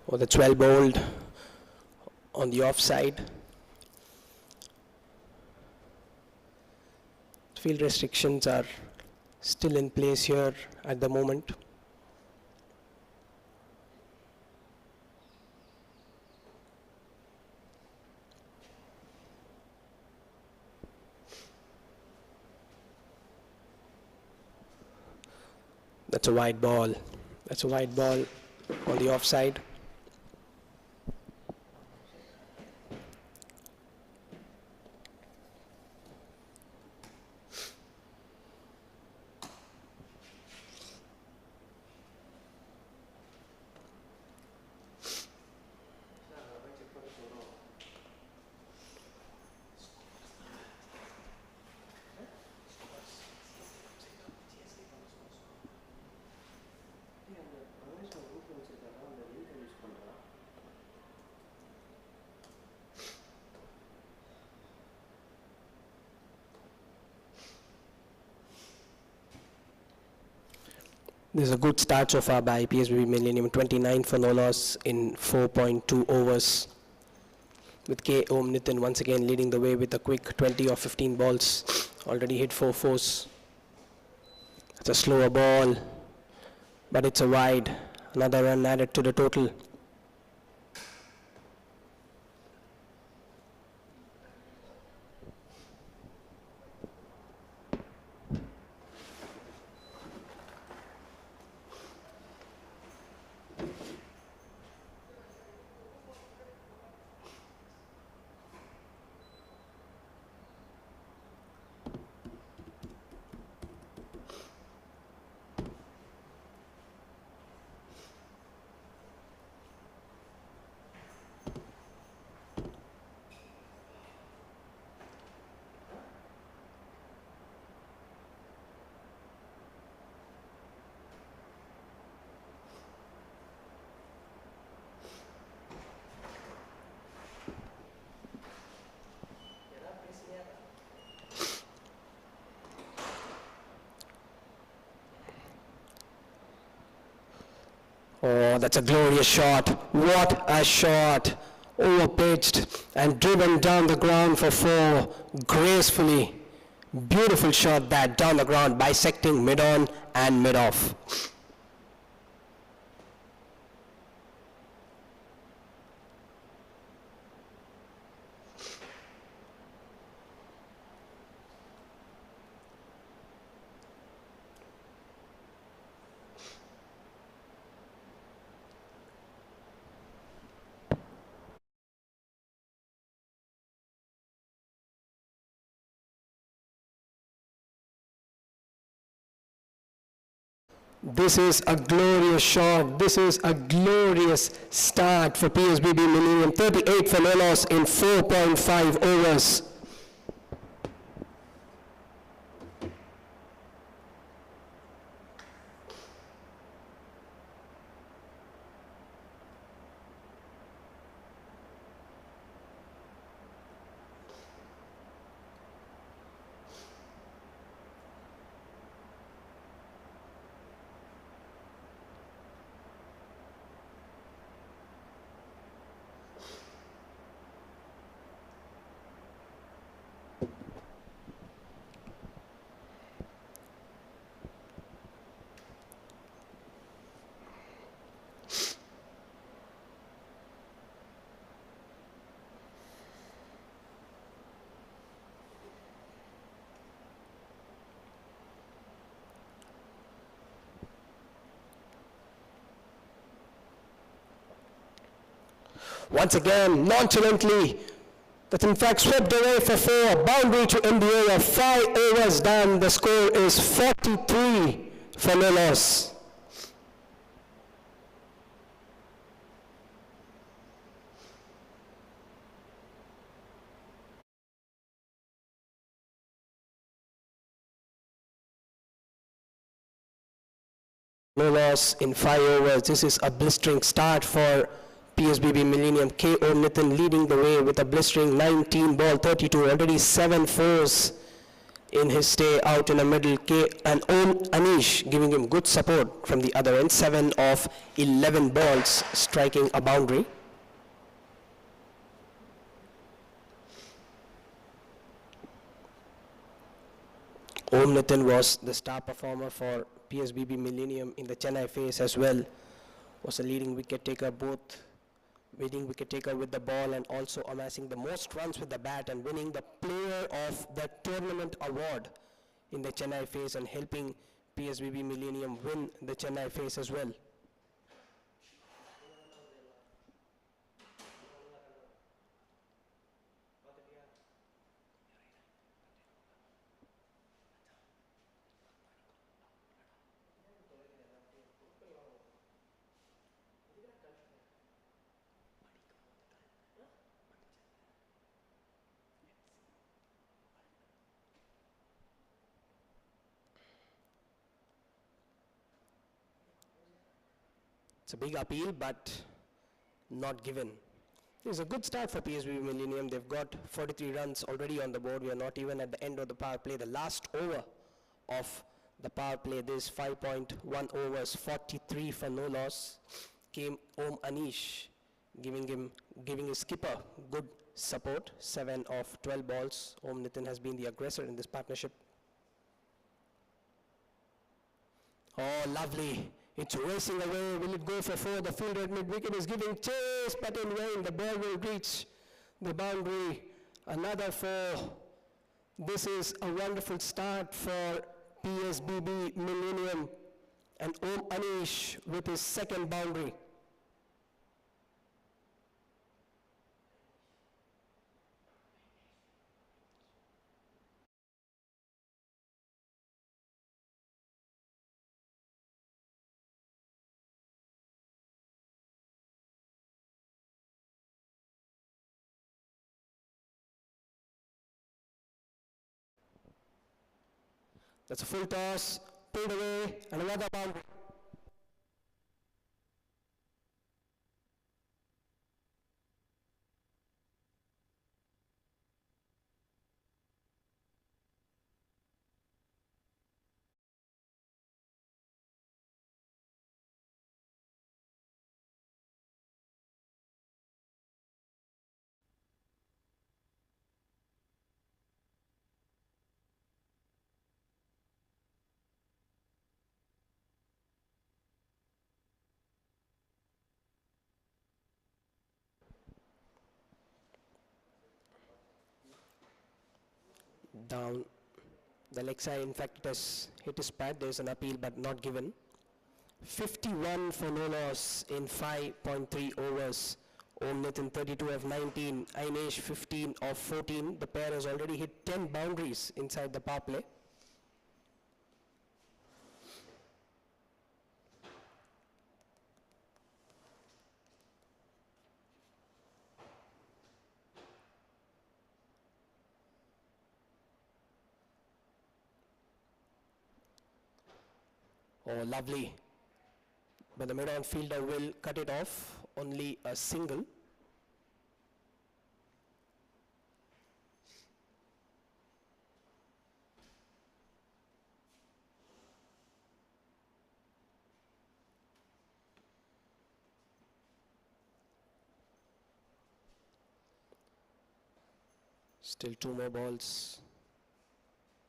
or the 12 bowled on the offside. Field restrictions are still in place here at the moment. That's a wide ball. That's a wide ball on the offside. This is a good start so far by PSBB Millennium, 29 for no loss in 4.2 overs. With K. Om Nitin once again leading the way with a quick 20 or 15 balls. Already hit 4 fours. It's a slower ball, but it's a wide. Another run added to the total. Oh, that's a glorious shot. What a shot. Over-pitched and driven down the ground for 4 gracefully. Beautiful shot that down the ground, bisecting mid-on and mid-off. This is a glorious shot. This is a glorious start for PSBB Millennium. 38 for no loss in 4.5 overs. Once again, nonchalantly, that in fact swept away for 4, boundary to end the over, 5 overs done, the score is 43 for no loss. No loss in 5 overs. This is a blistering start for PSBB Millennium. K. Om Nitin leading the way with a blistering 19 ball 32, already 7 fours in his stay out in the middle. And Om Anish giving him good support from the other end. 7 of 11 balls striking a boundary. Om Nitin was the star performer for PSBB Millennium in the Chennai phase as well. Was a leading wicket taker, both leading wicket taker with the ball and also amassing the most runs with the bat and winning the Player of the Tournament award in the Chennai phase and helping PSBB Millennium win the Chennai phase as well. It's a big appeal, but not given. It's a good start for PSBB Millennium. They've got 43 runs already on the board. We are not even at the end of the power play. The last over of the power play, this 5.1 overs, 43 for no loss, came Om Anish, giving his skipper good support. 7 of 12 balls. Om Nitin has been the aggressor in this partnership. Oh, lovely. It's racing away. Will it go for 4? The fielder at mid-wicket is giving chase, but in vain. The ball will reach the boundary. Another 4. This is a wonderful start for PSBB Millennium. And Om Anish with his second boundary. That's a full toss, pulled away, and another boundary. Down the leg side. In fact, it has hit his pad. There's an appeal, but not given. 51 for no loss in 5.3 overs. Om Nitin 32 of 19, Ainesh 15 of 14. The pair has already hit 10 boundaries inside the power play. Oh, lovely. But the mid-on fielder will cut it off. Only a single. Still 2 more balls.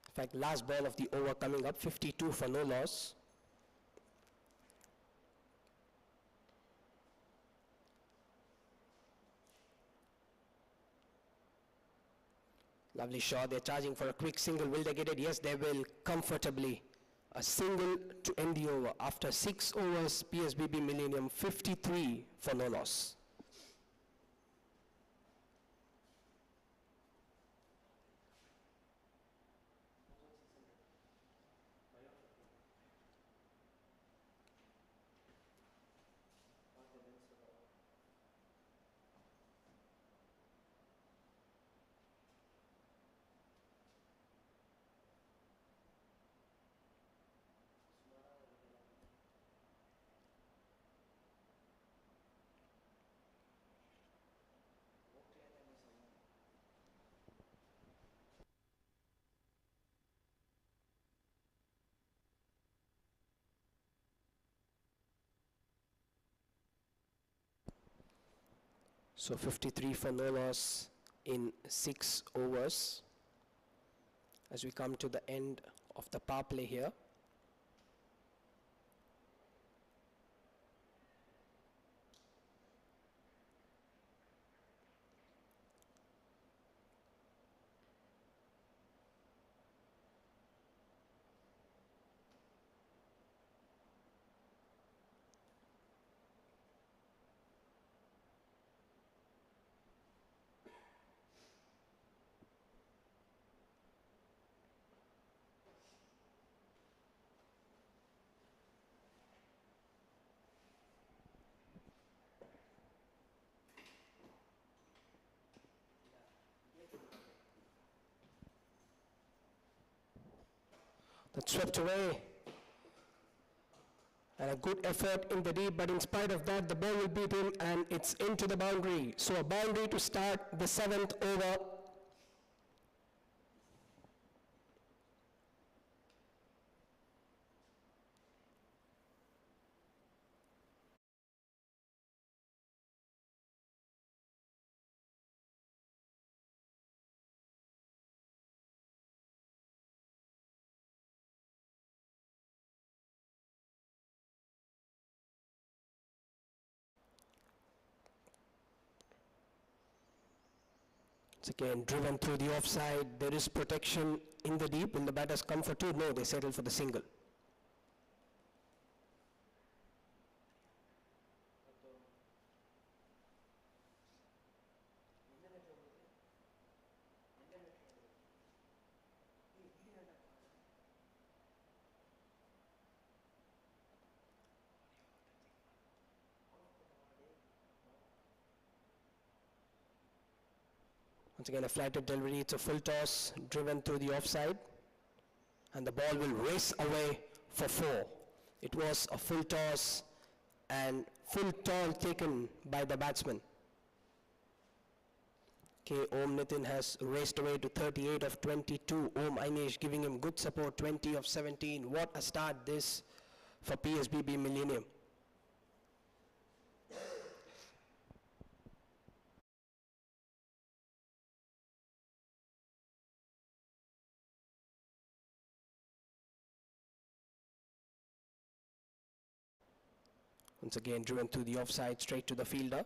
In fact, last ball of the over coming up, 52 for no loss. Lovely shot. They're charging for a quick single. Will they get it? Yes, they will comfortably. A single to end the over. After 6 overs, PSBB Millennium 53 for no loss. So 53 for no loss in 6 overs as we come to the end of the power play here. That swept away. And a good effort in the deep, but in spite of that, the ball will beat him and it's into the boundary. So a boundary to start the 7th over. It's again driven through the offside. There is protection in the deep. Will the batters come for two? No, they settle for the single. Once again, a flighted delivery. It's a full toss driven through the offside. And the ball will race away for 4. It was a full toss and full toll taken by the batsman. Om Nitin has raced away to 38 of 22. Om Ainesh giving him good support, 20 of 17. What a start this for PSBB Millennium. Once again driven through the offside straight to the fielder.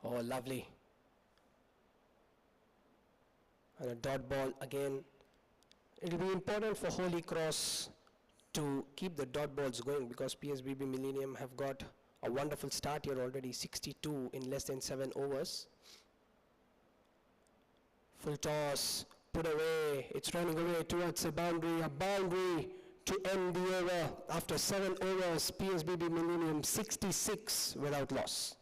Oh, lovely. And a dot ball again. It will be important for Holy Cross to keep the dot balls going because PSBB Millennium have got a wonderful start here already, 62 in less than 7 overs. Full toss, put away, it's running away towards a boundary to end the over. After 7 overs, PSBB Millennium 66 without loss.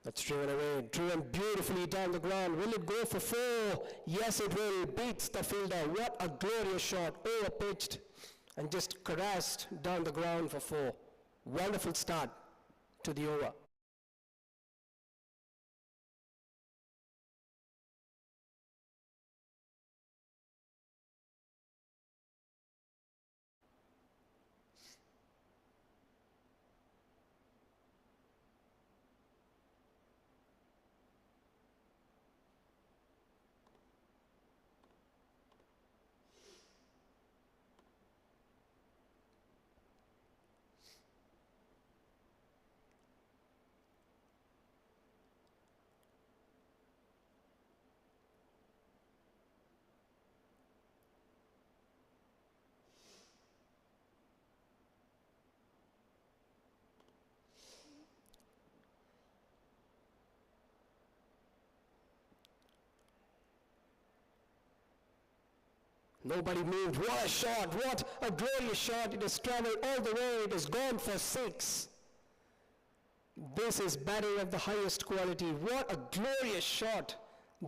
That's driven away, driven beautifully down the ground. Will it go for 4? Yes, it will. Beats the fielder. What a glorious shot. Over pitched and just caressed down the ground for 4. Wonderful start to the over. Nobody moved. What a shot! What a glorious shot! It has traveled all the way. It has gone for 6. This is batting of the highest quality. What a glorious shot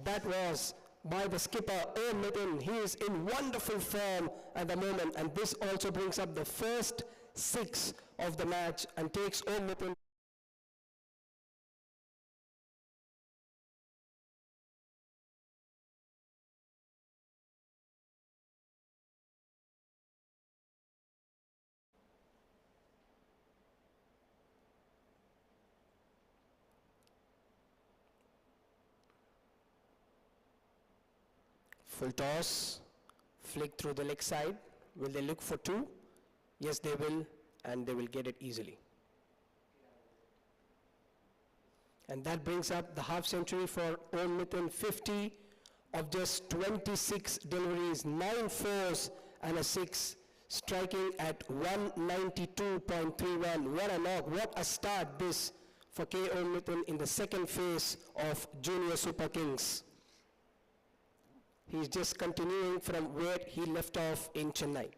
that was by the skipper, Om Nitin. He is in wonderful form at the moment, and this also brings up the first 6 of the match and takes Om Nitin. Full toss, flick through the leg side. Will they look for 2? Yes, they will, and they will get it easily. And that brings up the half century for Om Nitin, 50 of just 26 deliveries, 9 fours and a 6, striking at 192.31. What a knock, what a start this for K. Om Nitin in the second phase of Junior Super Kings. He's just continuing from where he left off in Chennai.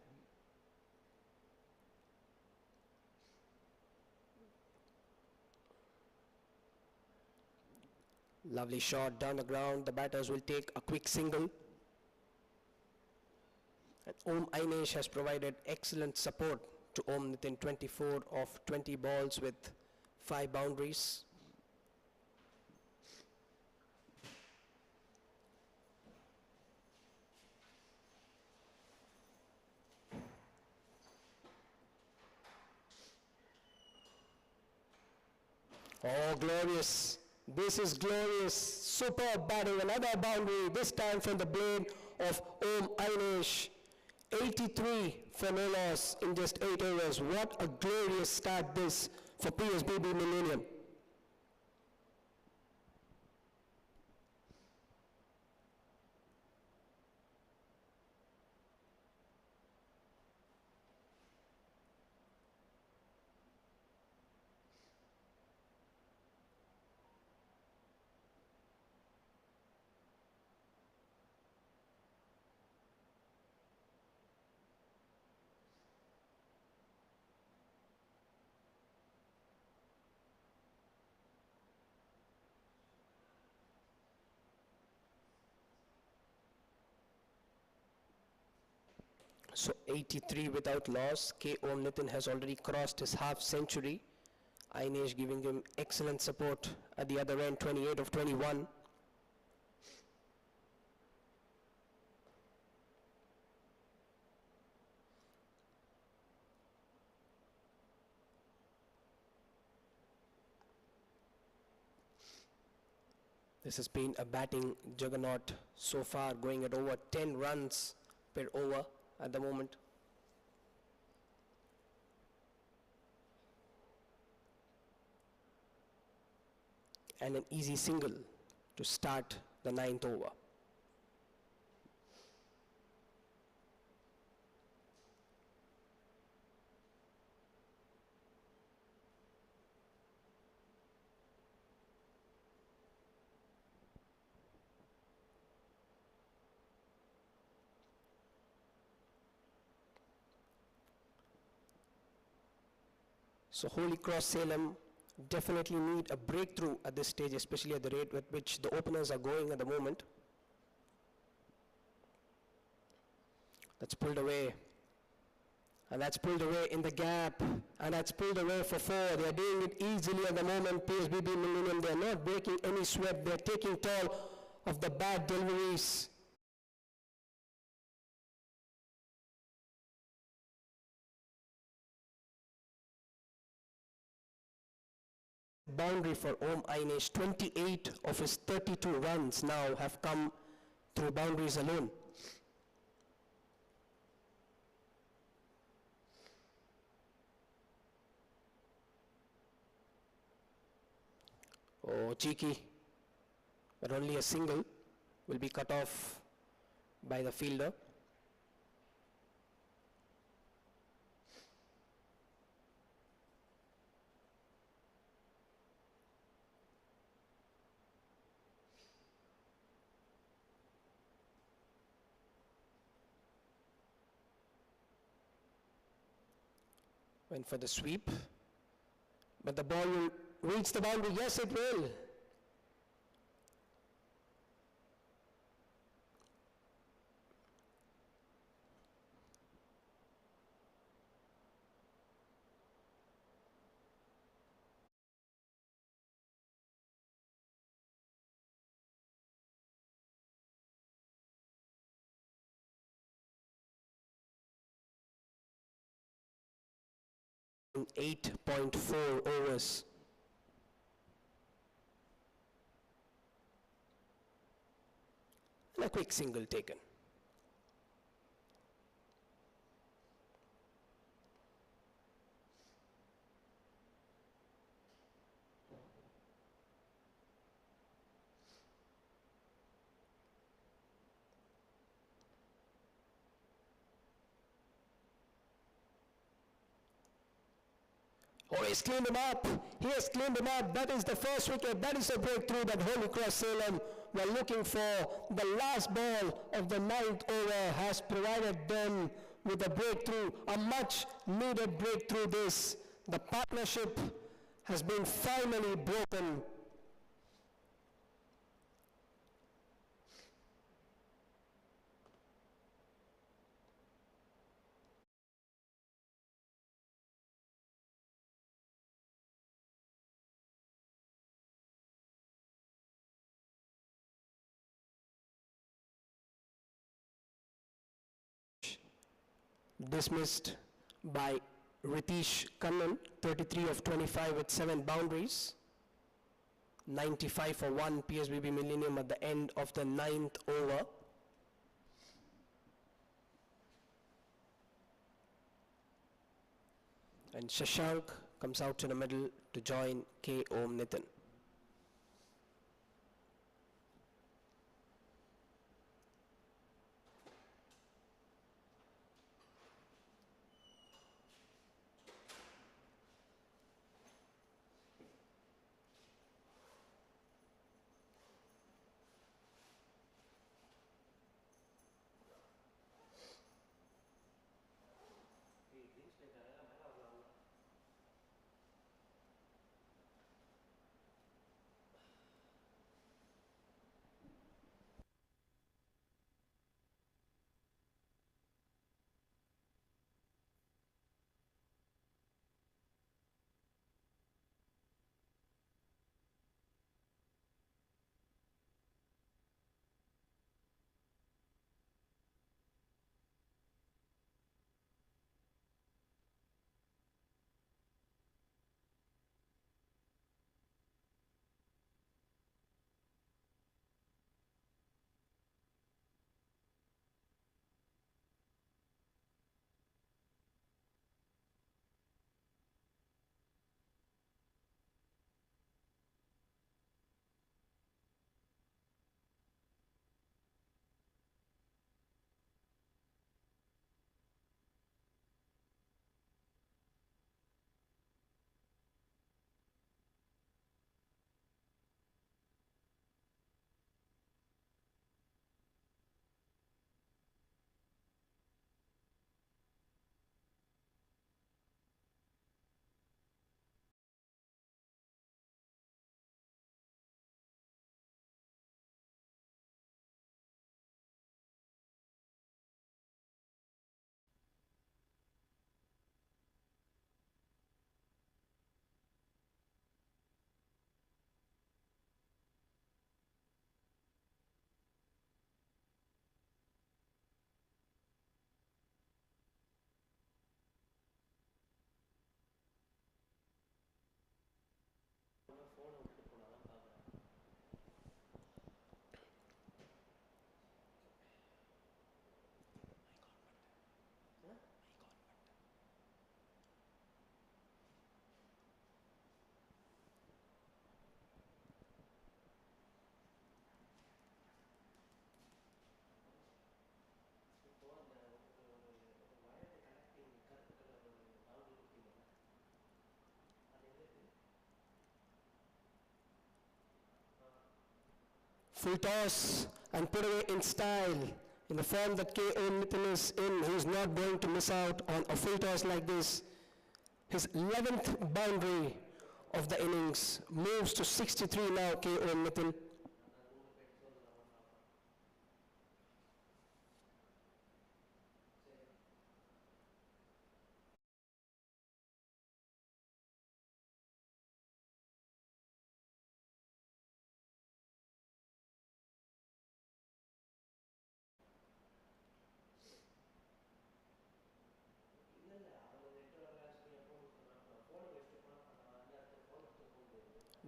Lovely shot down the ground. The batters will take a quick single. And Om Ainesh has provided excellent support to Om Nitin, 24 of 20 balls with 5 boundaries. Oh, glorious. This is glorious. Superb batting. Another boundary, this time from the blade of Om Ainesh. 83 for no loss in just 8 overs. What a glorious start this for PSBB Millennium. So 83 without loss. K. Om Nitin has already crossed his half century. Ainesh giving him excellent support at the other end, 28 of 21. This has been a batting juggernaut so far, going at over 10 runs per over at the moment. And an easy single to start the 9th over. So Holy Cross Salem definitely need a breakthrough at this stage, especially at the rate at which the openers are going at the moment. That's pulled away. And that's pulled away in the gap. And that's pulled away for 4. They are doing it easily at the moment. PSBB Millennium, they are not breaking any sweat. They are taking toll of the bad deliveries. Boundary for Om Ainesh. 28 of his 32 runs now have come through boundaries alone. Oh, cheeky. But only a single will be cut off by the fielder. Went for the sweep. But the ball will reach the boundary. Yes, it will. In 8.4 overs. And a quick single taken. Oh, he's cleaned him up. He has cleaned him up. That is the first wicket. That is a breakthrough that Holy Cross Salem were looking for. The last ball of the 9th over has provided them with a breakthrough, a much needed breakthrough this. The partnership has been finally broken. Dismissed by Ritesh Kannan, 33 of 25 with 7 boundaries. 95 for 1 PSBB Millennium at the end of the 9th over. And Shashank comes out to the middle to join K. Om Nitin. Full toss and put away in style. In the form that K. Om Nitin is in, he's not going to miss out on a full toss like this. His 11th boundary of the innings, moves to 63 now, KO Nitin.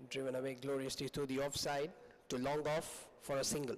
Driven away gloriously to the offside, to long off for a single.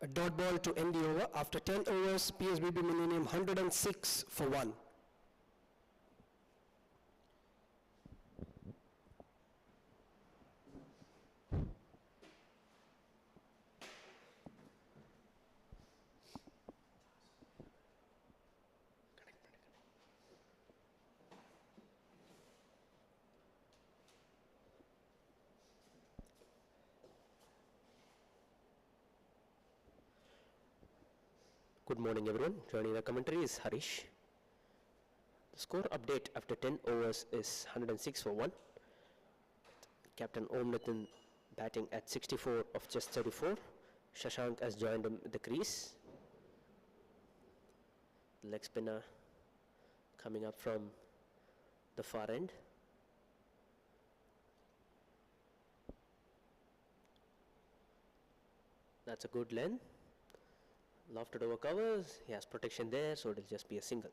A dot ball to end the over. After 10 overs, PSBB Millennium 106 for 1. Good morning everyone, joining the commentary is Harish. The score update after 10 overs is 106 for 1. Captain Om Nathan batting at 64 of just 34. Shashank has joined him at the crease. The leg spinner coming up from the far end. That's a good length. Lofted over covers, he has protection there, so it will just be a single.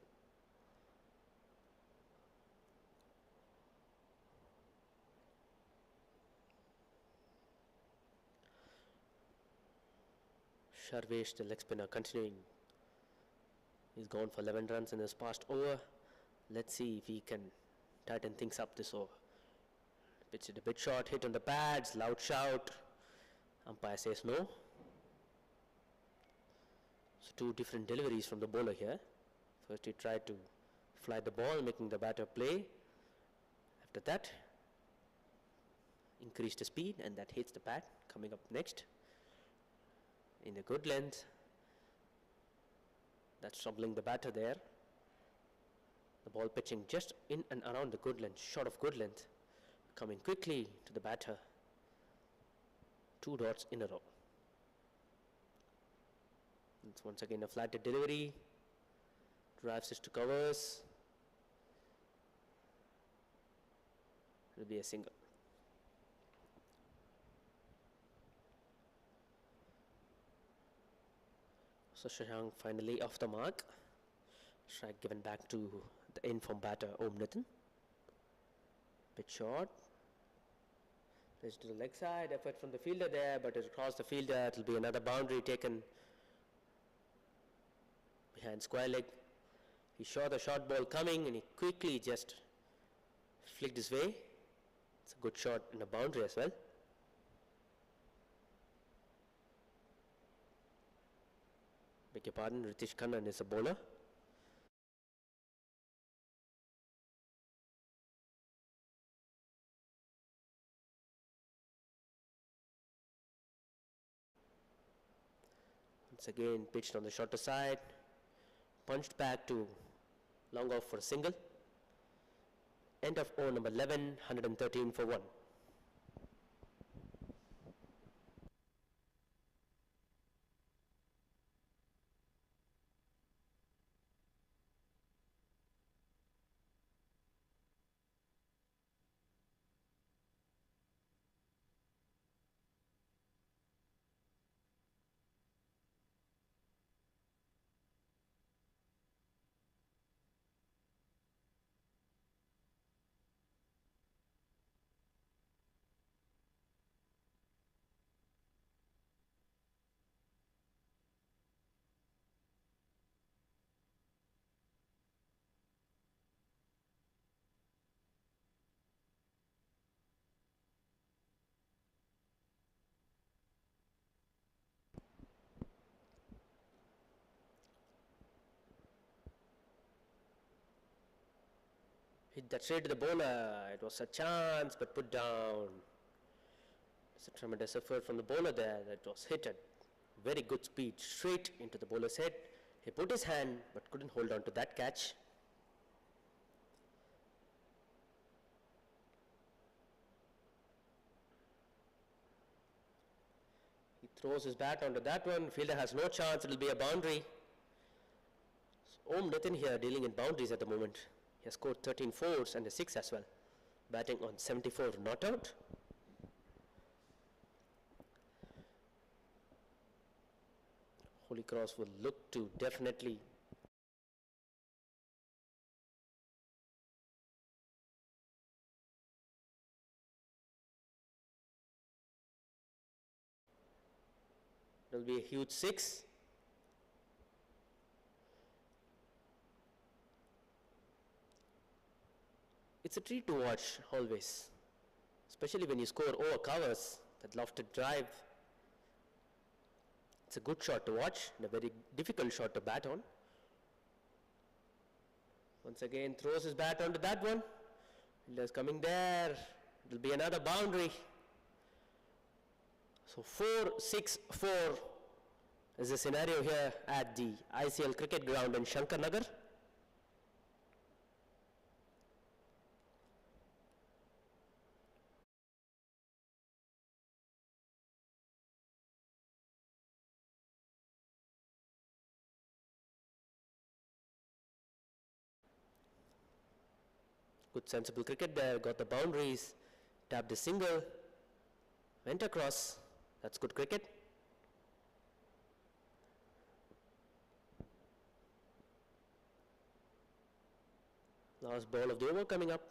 Sharvesh, the leg spinner, continuing. He's gone for 11 runs in his past over. Let's see if he can tighten things up this over. Pitch it a bit short, hit on the pads, loud shout. Umpire says no. So two different deliveries from the bowler here. First he tried to fly the ball, making the batter play. After that, increased the speed, and that hits the pad. Coming up next, in a good length. That's troubling the batter there. The ball pitching just in and around the good length, short of good length. Coming quickly to the batter. 2 dots in a row. It's once again a flatted delivery. Drives it to covers. It will be a single. So Shashank finally off the mark. Strike given back to the in-form batter Om Nathan. Bit short. Pitch to the leg side. Effort from the fielder there, but it across the fielder. It will be another boundary taken behind square leg. He saw the short ball coming and he quickly just flicked his way. It's a good shot and a boundary as well. Beg your pardon, Ritish Khanna is a bowler. Once again pitched on the shorter side. Punched back to long off for a single. End of over number 11, 113 for 1. Hit that straight to the bowler. It was a chance, but put down. It's a tremendous effort from the bowler there. That was hit at very good speed, straight into the bowler's head. He put his hand, but couldn't hold on to that catch. He throws his bat onto that one. Fielder has no chance. It will be a boundary. So Om Nitin here dealing in boundaries at the moment. He has scored 13 fours and a 6 as well. Batting on 74 not out. Holy Cross will look to definitely there will be a huge 6. It's a treat to watch always, especially when you score over covers. That lofted drive. It's a good shot to watch and a very difficult shot to bat on. Once again throws his bat onto that one. Fielder's coming there. It will be another boundary. So 4-6-4 is the scenario here at the ICL cricket ground in Shankar Nagar. Good sensible cricket there, got the boundaries, tapped the single, went across. That's good cricket. Last ball of the over coming up.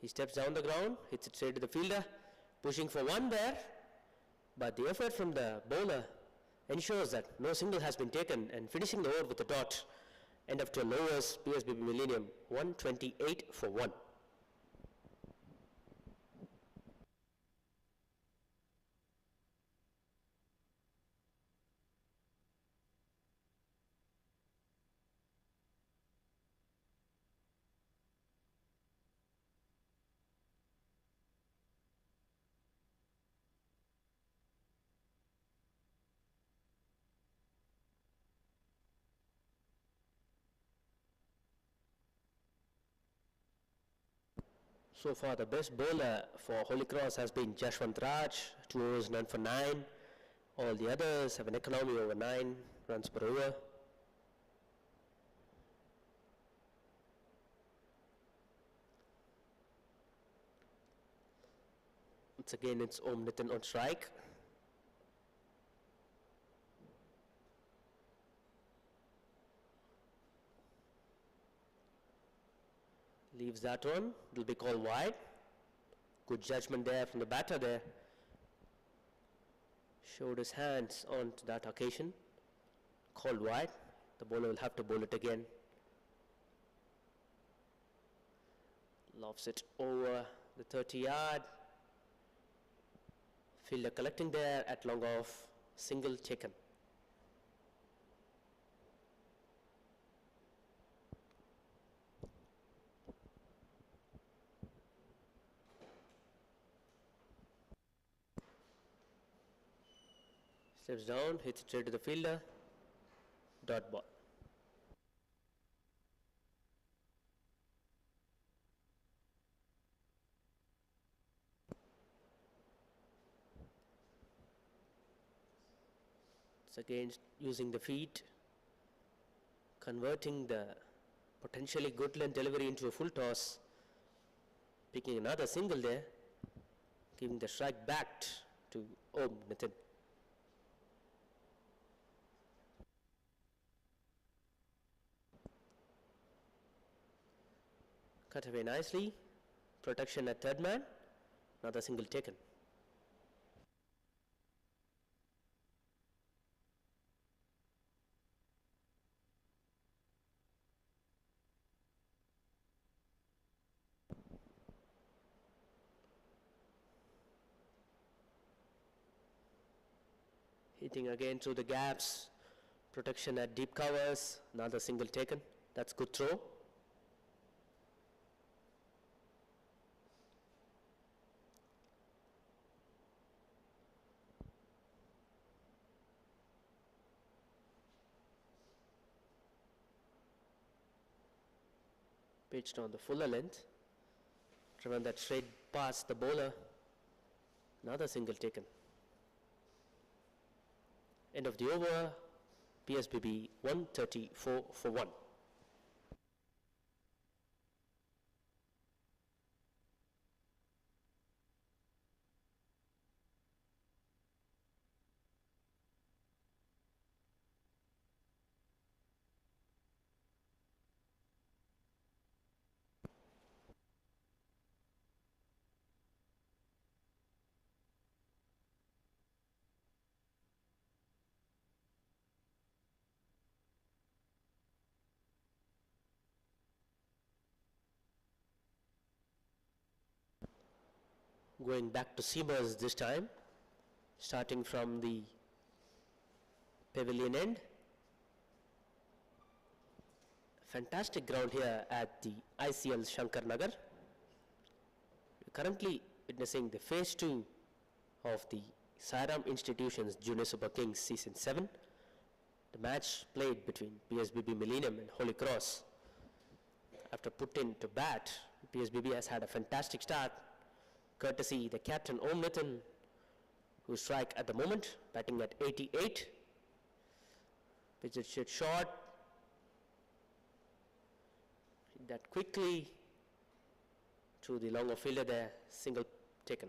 He steps down the ground, hits it straight to the fielder, pushing for one there, but the effort from the bowler ensures that no single has been taken, and finishing the over with a dot. End of 12 overs, PSBB Millennium 128 for 1. So far, the best bowler for Holy Cross has been Jashwant Raj, 2 overs, none for 9. All the others have an economy over 9 runs per over. Once again, it's Om Nitin on strike. Leaves that one. It will be called wide. Good judgment there from the batter there. Showed his hands on that occasion. Called wide. The bowler will have to bowl it again. Lofts it over the 30-yard. Fielder collecting there at long off. Single taken. Steps down, hits it straight to the fielder. Dot ball. It's again using the feet, converting the potentially good length delivery into a full toss, picking another single there, giving the strike back to Om Nitin. Cut away nicely, protection at third man, another single taken. Hitting again through the gaps, protection at deep covers, another single taken. That's good throw. Pitched on the fuller length. Driven that straight past the bowler. Another single taken. End of the over. PSBB 134 for 1. Going back to seamers this time, starting from the pavilion end. Fantastic ground here at the ICL Shankar Nagar. We're currently witnessing the phase 2 of the Sairam Institution's Junior Super Kings Season 7. The match played between PSBB Millennium and Holy Cross. After put in to bat, PSBB has had a fantastic start, courtesy the captain Om Nitin, who strike at the moment, batting at 88. Pitch it short. Hit that quickly to the longer fielder there, single taken.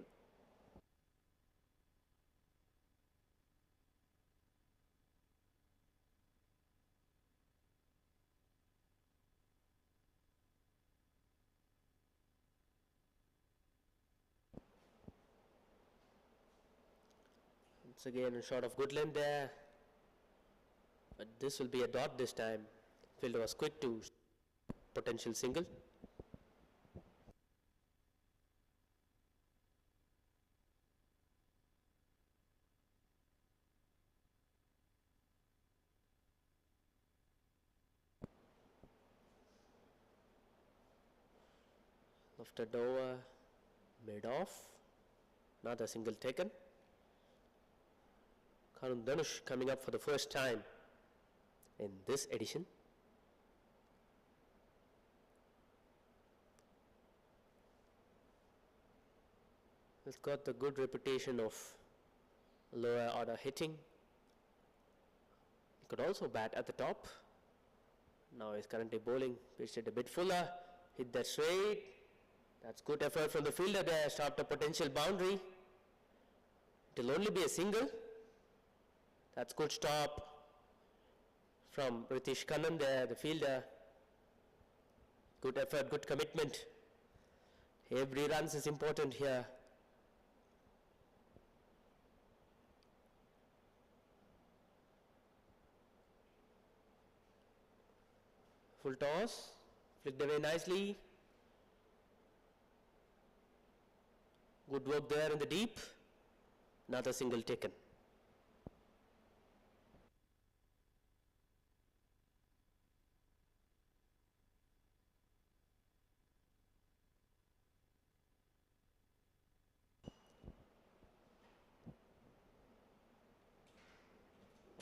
Once again, a shot of good length there, but this will be a dot this time. Fielder was quick to potential single. Lofted over, mid off, another single taken. Karun Dhanush coming up for the first time in this edition. He's got the good reputation of lower order hitting. He could also bat at the top. Now he's currently bowling, pitched it a bit fuller, hit that straight. That's good effort from the fielder there, stopped a potential boundary. It'll only be a single. That's good stop from Ritish Kannan there, the fielder. Good effort, good commitment. Every runs is important here. Full toss, flicked away nicely. Good work there in the deep. Another single taken.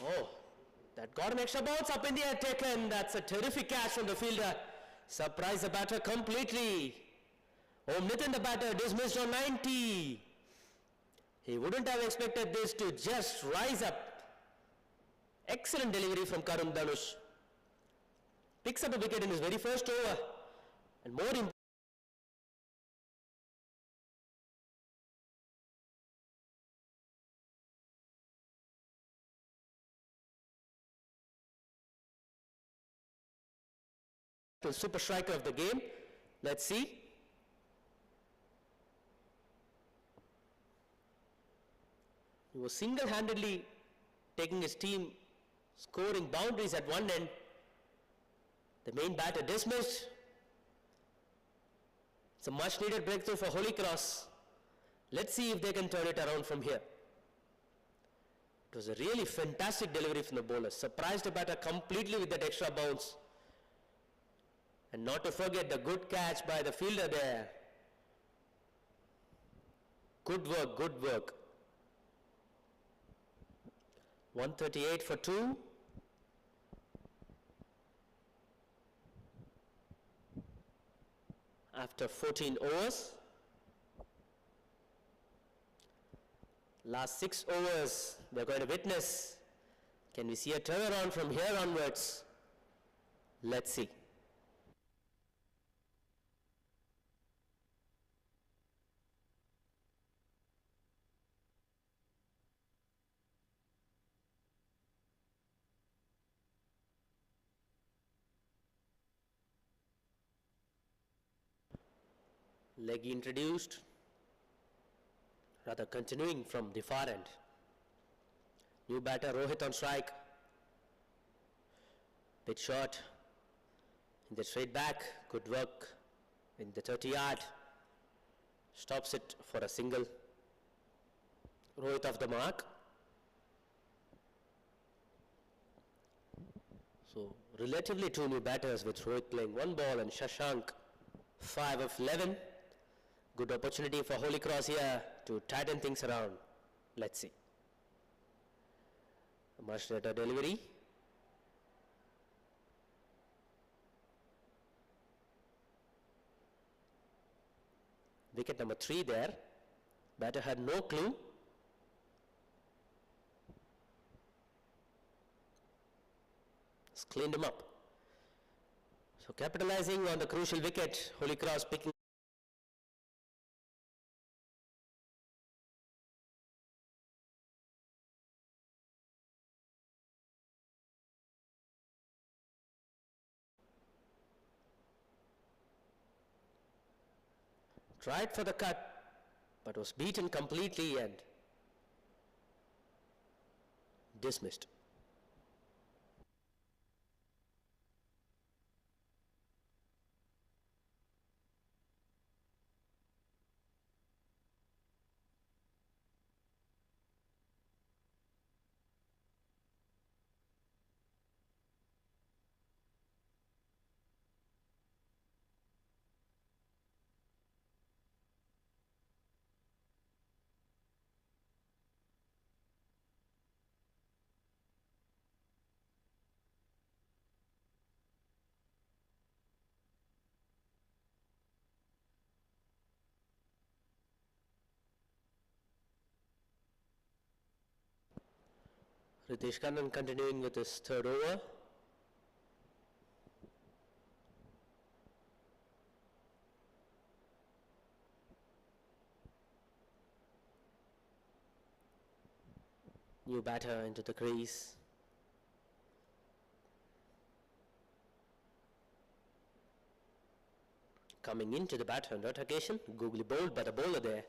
Oh, that got an extra bounce, up in the air taken. That's a terrific catch from the fielder. Surprised the batter completely. Om Nitin, the batter, dismissed on 90. He wouldn't have expected this to just rise up. Excellent delivery from Karun Dhanush. Picks up a wicket in his very first over. And more important, super striker of the game. Let's see. He was single-handedly taking his team, scoring boundaries at one end. The main batter dismissed. It's a much-needed breakthrough for Holy Cross. Let's see if they can turn it around from here. It was a really fantastic delivery from the bowler. Surprised the batter completely with that extra bounce. And not to forget the good catch by the fielder there. Good work, good work. 138 for 2. After 14 overs. Last 6 overs, we're going to witness. Can we see a turnaround from here onwards? Let's see. Leg introduced, rather continuing from the far end. New batter Rohit on strike. Pitch shot in the straight back. Good work in the 30-yard. Stops it for a single. Rohit off the mark. So relatively two new batters with Rohit playing one ball and Shashank 5 of 11. Good opportunity for Holy Cross here to tighten things around. Let's see. A much better delivery. Wicket number 3 there. Batter had no clue. Just cleaned him up. So capitalizing on the crucial wicket, Holy Cross picking. Tried for the cut, but was beaten completely and dismissed. Ritesh Kannan continuing with his third over. New batter into the crease. Coming into the batter on that occasion, googly bowled by the bowler there.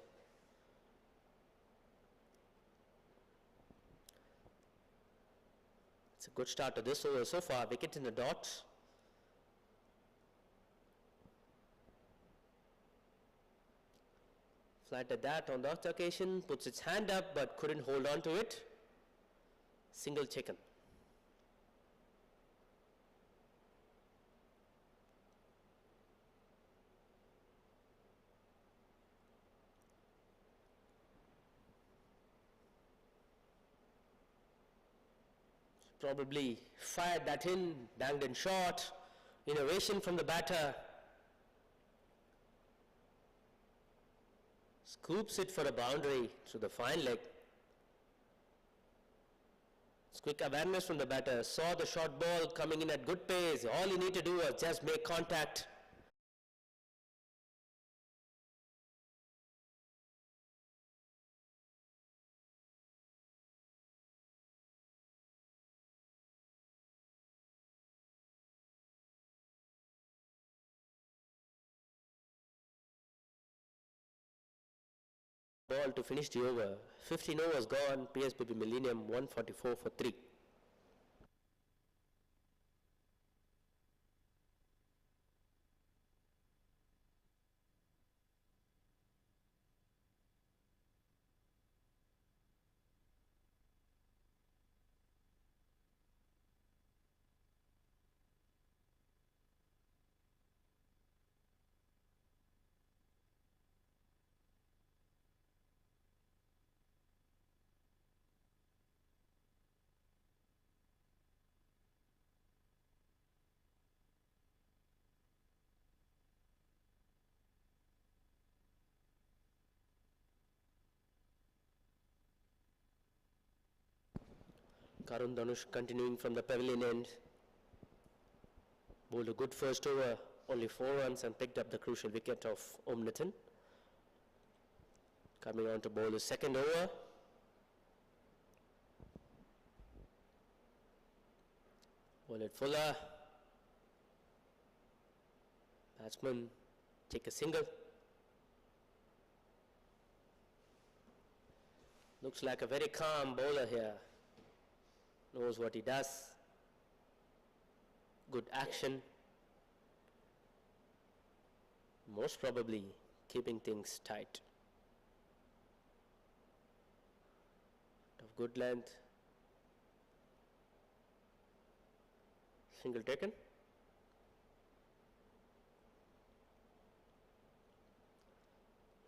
It's a good start to this over so far. Wicket in the dots. Flattered that on that occasion, puts its hand up but couldn't hold on to it. Single chicken. Probably fired that in, banged in short. Innovation from the batter. Scoops it for a boundary through the fine leg. It's quick awareness from the batter. Saw the short ball coming in at good pace. All you need to do was just make contact. Ball to finish the over. 15 overs gone. PSBB Millennium 144 for 3. Karun Dhanush continuing from the pavilion end. Bowled a good first over, only 4 runs, and picked up the crucial wicket of Om Nitin. Coming on to bowl his second over. Bowled Fuller. Batsman take a single. Looks like a very calm bowler here. Knows what he does. Good action. Most probably keeping things tight. Of good length. Single taken.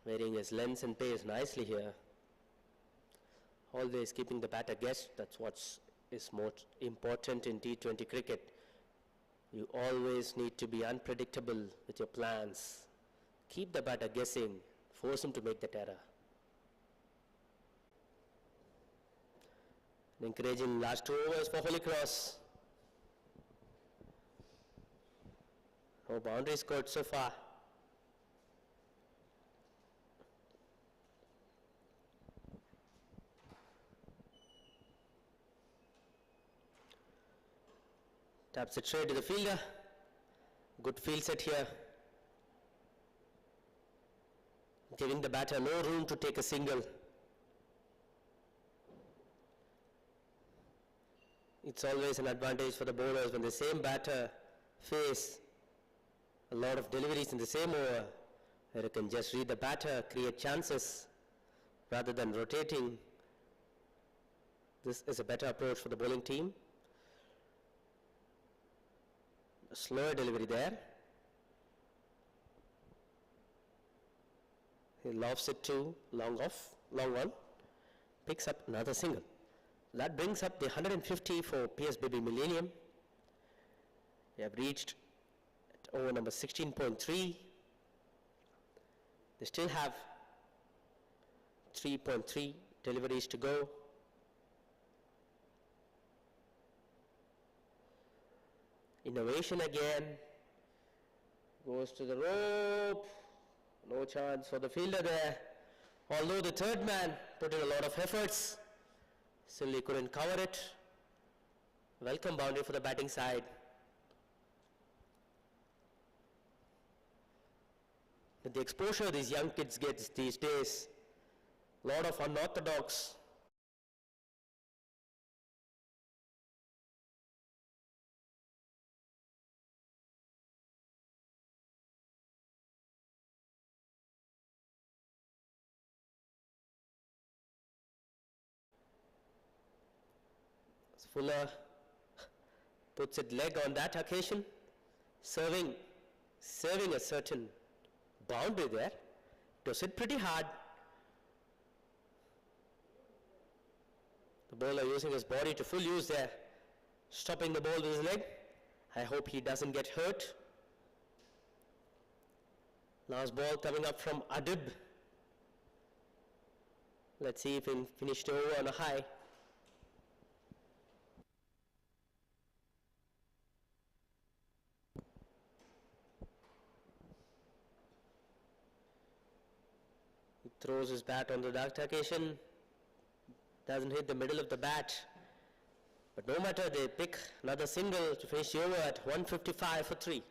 Varying his length and pace nicely here. Always keeping the batter guessed. That's what's is most important in T20 cricket. You always need to be unpredictable with your plans. Keep the batter guessing. Force him to make that error. An encouraging last 2 overs for Holy Cross. No boundary scored so far. Taps it straight to the fielder. Good field set here. Giving the batter no room to take a single. It's always an advantage for the bowlers when the same batter face a lot of deliveries in the same over, where you can just read the batter, create chances rather than rotating. This is a better approach for the bowling team. A slower delivery there. He lofts it to long one. Picks up another single. That brings up the 150 for PSBB Millennium. We have reached at over number 16.3. They still have 3.3 deliveries to go. Innovation again. Goes to the rope. No chance for the fielder there. Although the third man put in a lot of efforts, still he couldn't cover it. Welcome boundary for the batting side. With the exposure these young kids get these days, a lot of unorthodox Fuller puts it leg on that occasion, serving a certain boundary there. Does it pretty hard. The bowler using his body to full use there, stopping the ball with his leg. I hope he doesn't get hurt. Last ball coming up from Adib. Let's see if he can finish the over on a high. Throws his bat on the that occasion, doesn't hit the middle of the bat. But no matter, they pick another single to finish the over at 155 for 3.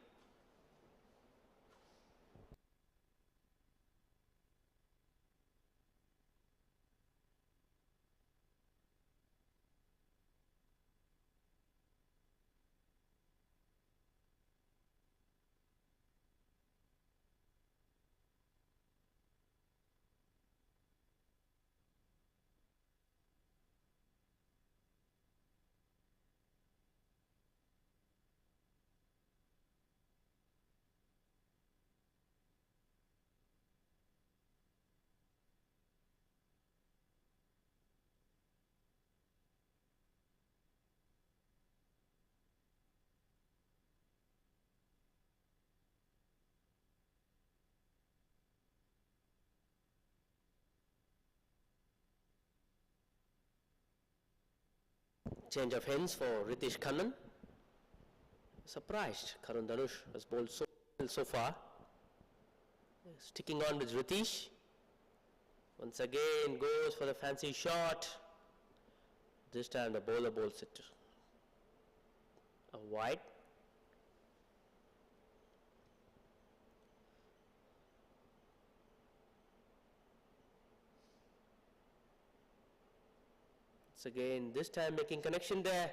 Change of hands for Ritesh Khannan. Surprised, Karun Dhanush has bowled so well so far. Sticking on with Ritesh. Once again goes for the fancy shot. This time the bowler bowls it wide. Once again, this time making connection there.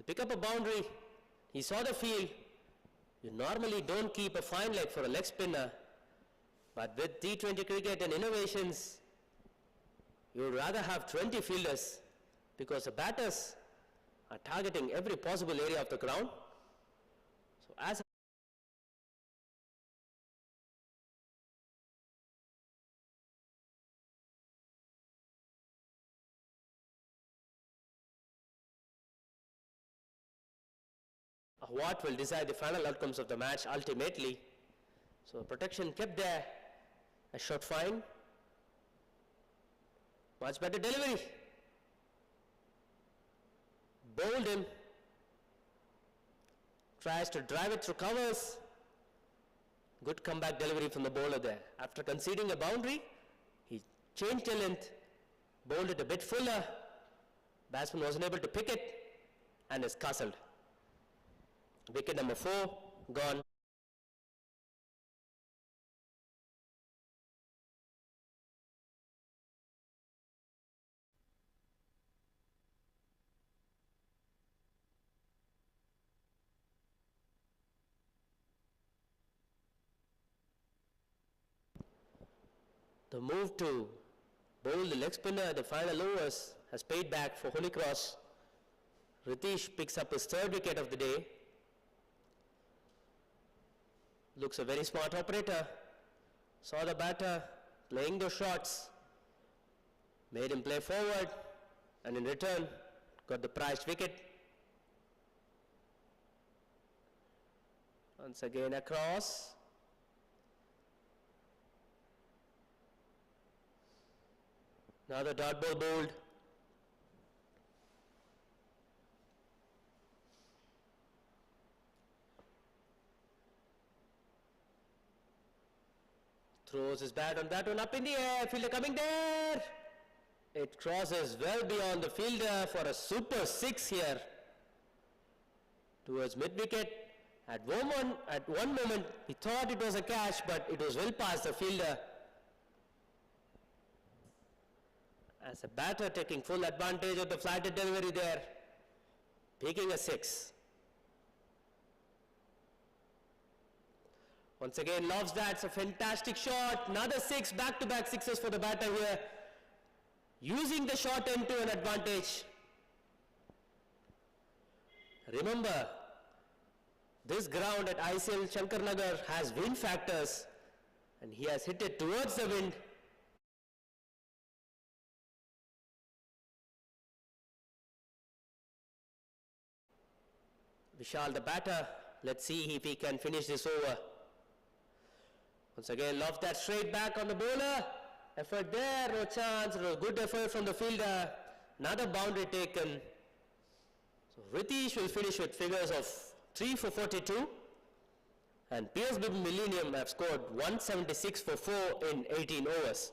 Pick up a boundary. He saw the field. You normally don't keep a fine leg for a leg spinner. But with T20 cricket and innovations, you would rather have 20 fielders because the batters are targeting every possible area of the ground. So as what will decide the final outcomes of the match ultimately. So protection kept there, a short fine, much better delivery, bowled him, tries to drive it through covers, good comeback delivery from the bowler there. After conceding a boundary, he changed the length, bowled it a bit fuller, batsman wasn't able to pick it and is castled. Wicket number 4 gone. The move to bowl the leg spinner at the final overs has paid back for Holy Cross. Ritesh picks up his 3rd wicket of the day. Looks a very smart operator. Saw the batter playing those shots, made him play forward, and in return got the prized wicket. Once again across. Now the dot ball bowled. Throws his bat on that one up in the air. Fielder coming there. It crosses well beyond the fielder for a super 6 here. Towards mid-wicket. At one moment, he thought it was a catch, but it was well past the fielder. As a batter taking full advantage of the flighted delivery there. Picking a 6. Once again, loves that. It's a fantastic shot. Another 6, back-to-back 6s for the batter here. Using the short end to an advantage. Remember, this ground at ICL Shankarnagar has wind factors, and he has hit it towards the wind. Vishal the batter. Let's see if he can finish this over. Once again, love that straight back on the bowler. Effort there, no chance. Good effort from the fielder. Another boundary taken. So Ritesh will finish with figures of 3 for 42. And PSBB Millennium have scored 176 for 4 in 18 overs.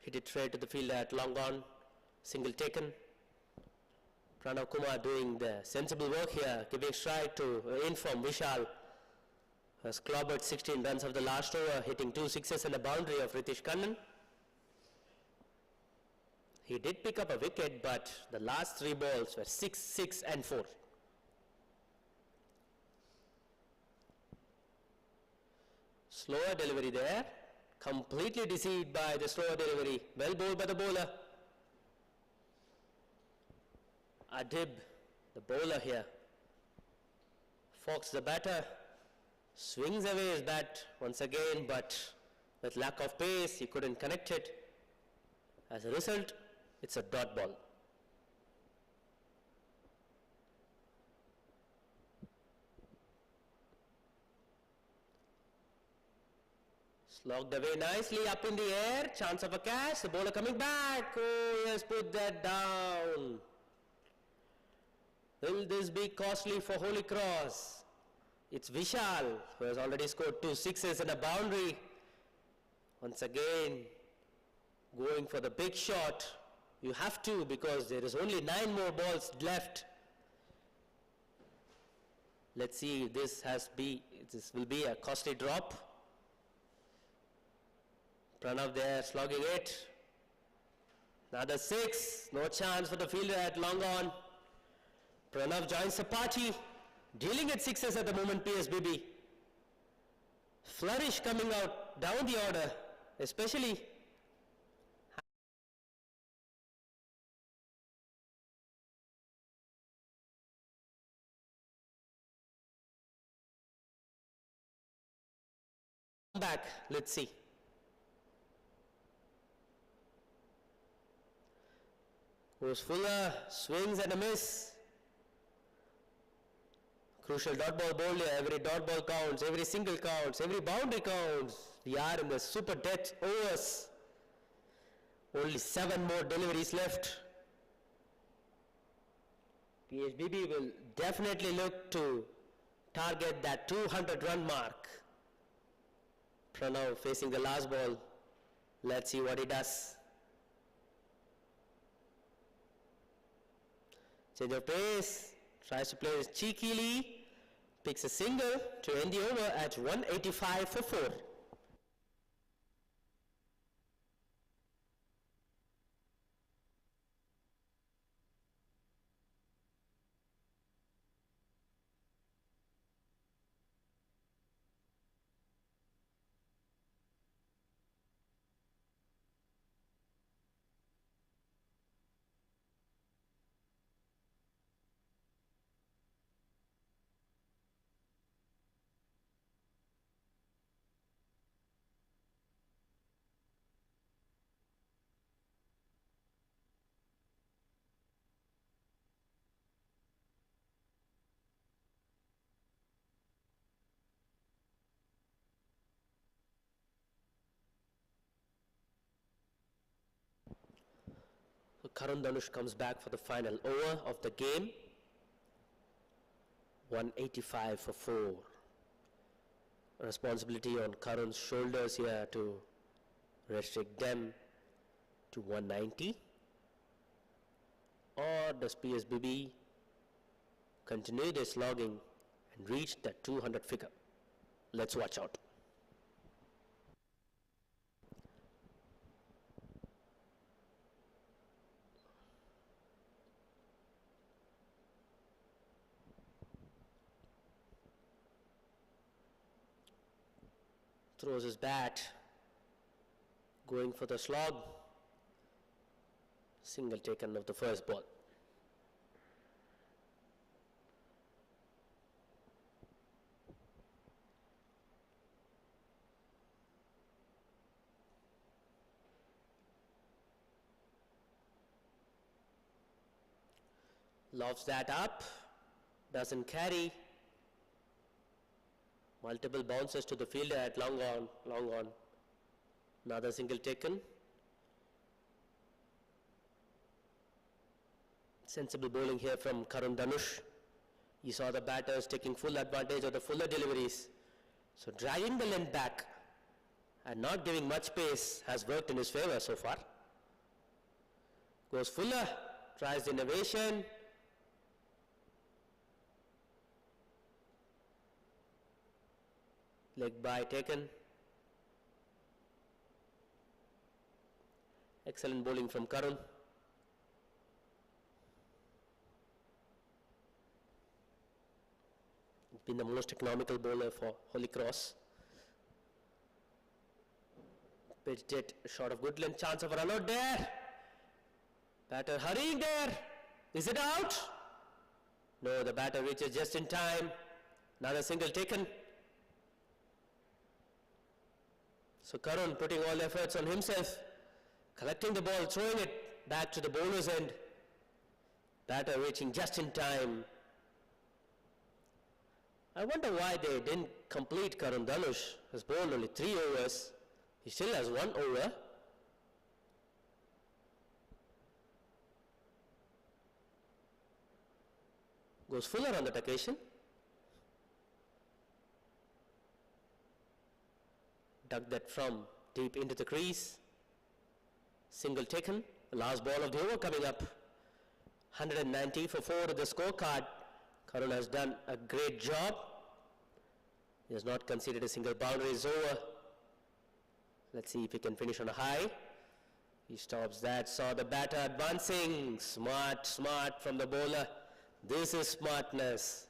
Hit it straight to the fielder at long on. Single taken. Pranav Kumar doing the sensible work here, giving strike to in from Vishal. Has clobbered 16 runs of the last over, hitting 2 sixes and a boundary of Ritesh Kannan. He did pick up a wicket, but the last 3 balls were 6, 6 and 4. Slower delivery there, completely deceived by the slower delivery. Well bowled by the bowler. Adib, the bowler here. Fox, the batter, swings away his bat once again, but with lack of pace, he couldn't connect it. As a result, it's a dot ball. Slogged away nicely up in the air. Chance of a catch. The bowler coming back. Oh, he has put that down. Will this be costly for Holy Cross? It's Vishal, who has already scored 2 sixes and a boundary. Once again, going for the big shot. You have to, because there is only 9 more balls left. Let's see if this will be a costly drop. Pranav there slogging it. Another 6. No chance for the fielder at long on. Pranav joins the party. Dealing at 6s at the moment, PSBB. Flourish coming out down the order, especially back. Let's see. Goes Fuller, swings and a miss. Crucial dot ball bowled here. Every dot ball counts, every single counts, every boundary counts. We are in the super death overs. Only 7 more deliveries left. PSBB will definitely look to target that 200-run mark. Pranav facing the last ball. Let's see what he does. Change of pace, tries to play this cheekily, picks a single to end the over at 185 for 4. So Karun Dhanush comes back for the final over of the game. 185 for 4. Responsibility on Karun's shoulders here to restrict them to 190. Or does PSBB continue their slogging and reach that 200 figure? Let's watch out. Throws his bat, going for the slog. Single taken of the first ball. Lofts that up, doesn't carry. Multiple bounces to the fielder at long on. Another single taken. Sensible bowling here from Karun Dhanush. You saw the batters taking full advantage of the Fuller deliveries. So dragging the length back and not giving much pace has worked in his favor so far. Goes Fuller, tries the innovation, Leg by taken. Excellent bowling from Karun. He's been the most economical bowler for Holy Cross. Pitched it short of good length, chance of a run out there. Batter hurrying there. Is it out? No, the batter reaches just in time. Another single taken. So Karun putting all the efforts on himself, collecting the ball, throwing it back to the bowler's end. Batter reaching just in time. I wonder why they didn't complete Karun. Dhanush has bowled only 3 overs. He still has 1 over. Goes fuller on that occasion. Dug that from deep into the crease. Single taken. The last ball of the over coming up. 190 for 4 to the scorecard. Karun has done a great job. He has not conceded a single boundary. Is over. Let's see if he can finish on a high. He stops that. Saw the batter advancing. Smart from the bowler. This is smartness.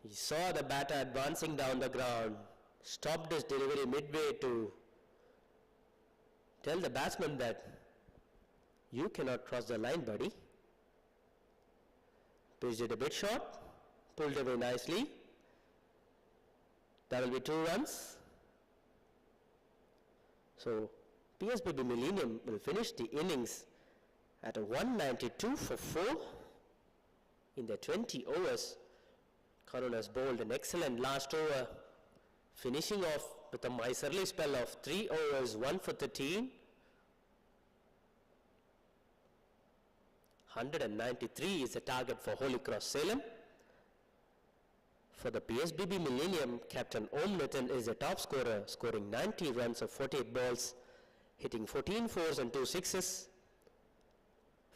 He saw the batter advancing down the ground. Stopped his delivery midway to tell the batsman that you cannot cross the line, buddy. Pitched it a bit short. Pulled away nicely. That will be 2 runs. So PSBB Millennium will finish the innings at a 192 for 4 in the 20 overs. Karun has bowled an excellent last over, finishing off with a miserly spell of 3 overs, 1 for 13. 193 is the target for Holy Cross Salem. For the PSBB Millennium, Captain Om Nathan is the top scorer, scoring 90 runs of 48 balls, hitting 14 fours and 2 sixes.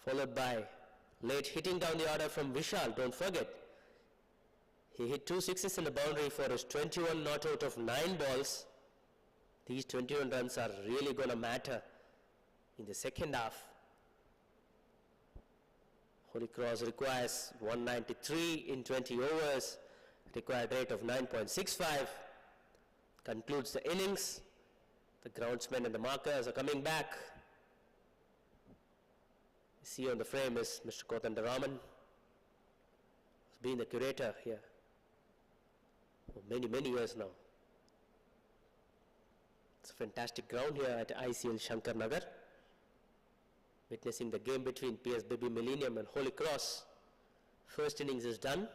Followed by late hitting down the order from Vishal, don't forget. He hit 2 sixes in the boundary for his 21 not out of 9 balls. These 21 runs are really going to matter in the second half. Holy Cross requires 193 in 20 overs, required rate of 9.65. Concludes the innings. The groundsmen and the markers are coming back. You see on the frame is Mr. Kothandaraman, who's been the curator here for many years now. It's a fantastic ground here at ICL Shankar Nagar. Witnessing the game between PSBB Millennium and Holy Cross. First innings is done.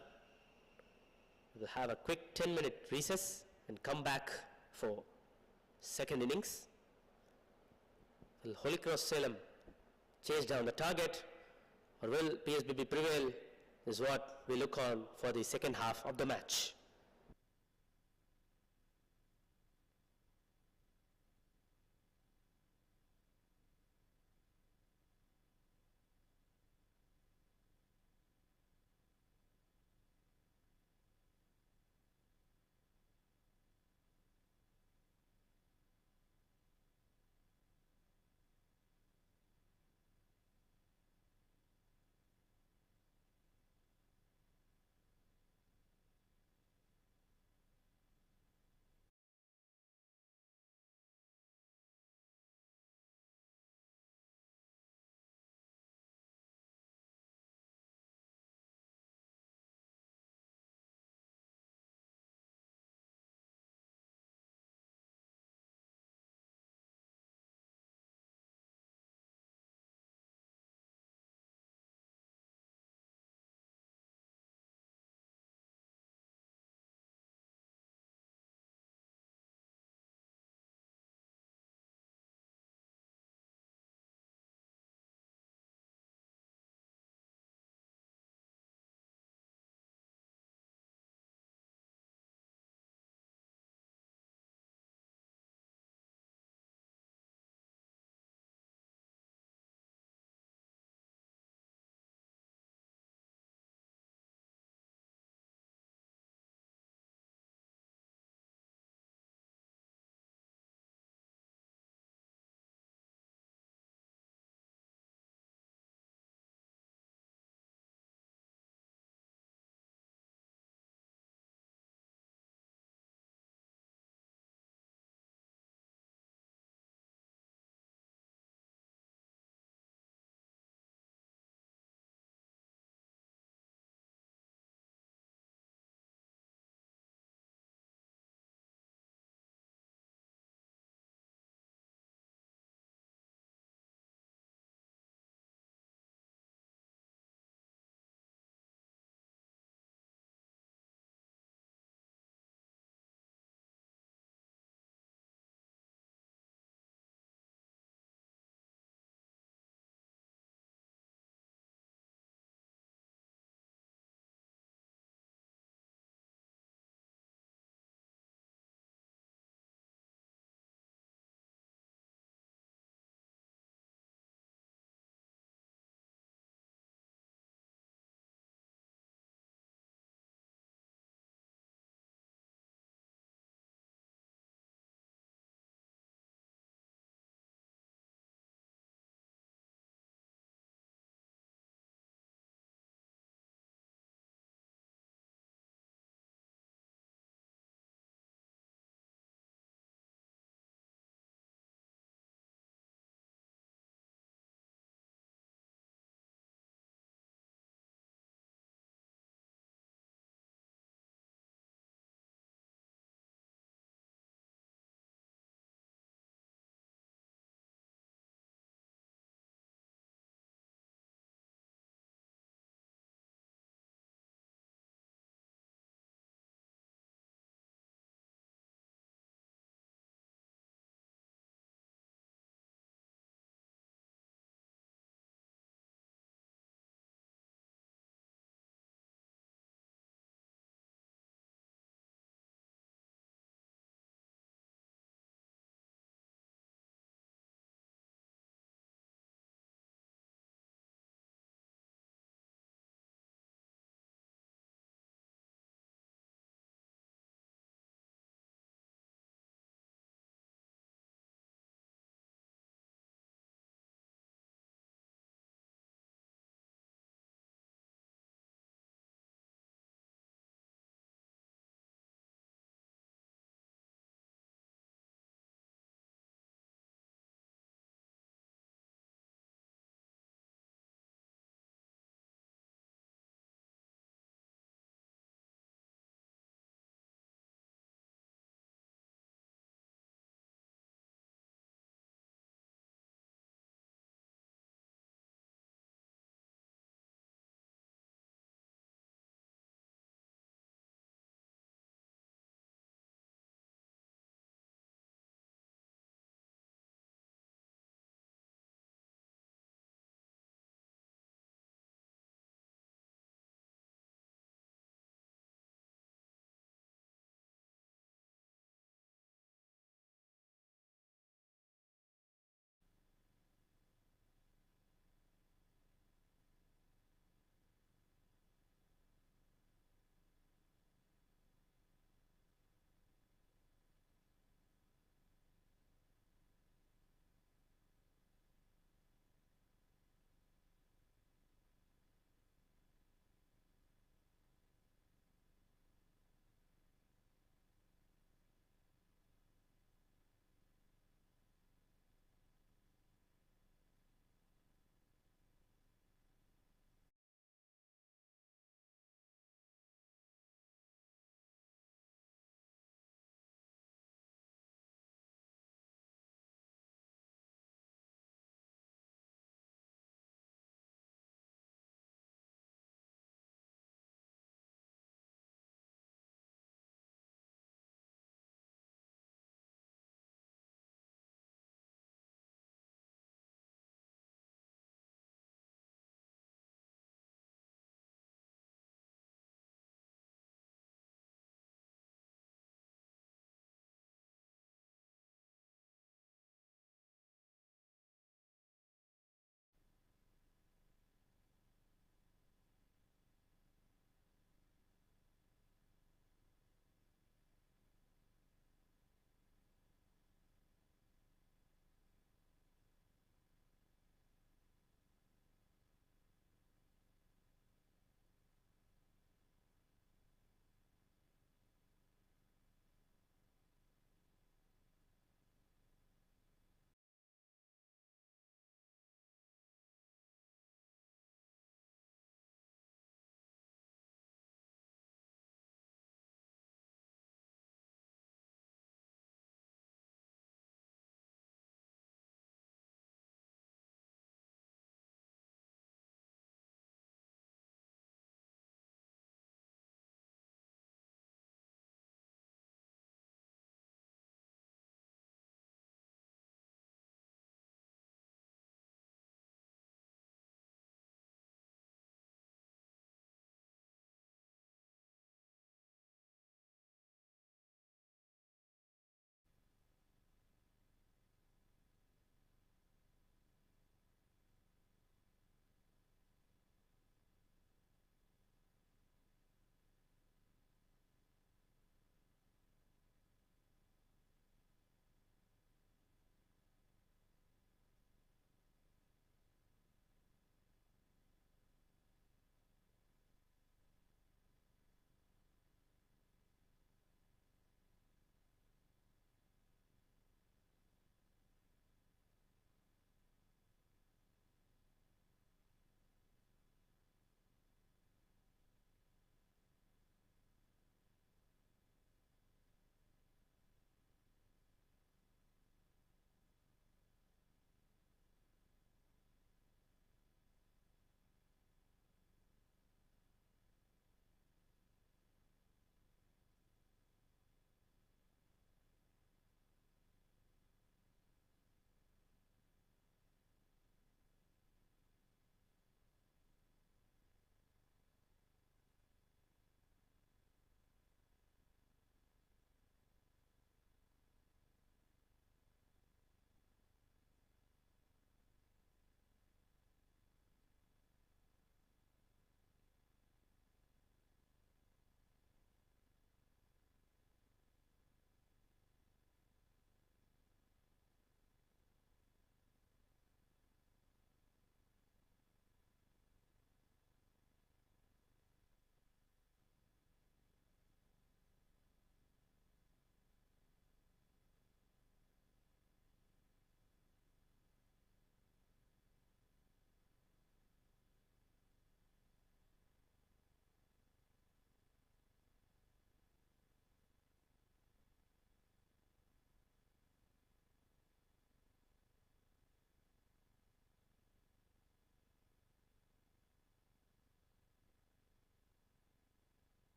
We'll have a quick 10-minute recess and come back for second innings. Will Holy Cross Salem chase down the target, or will PSBB prevail, is what we look on for the second half of the match.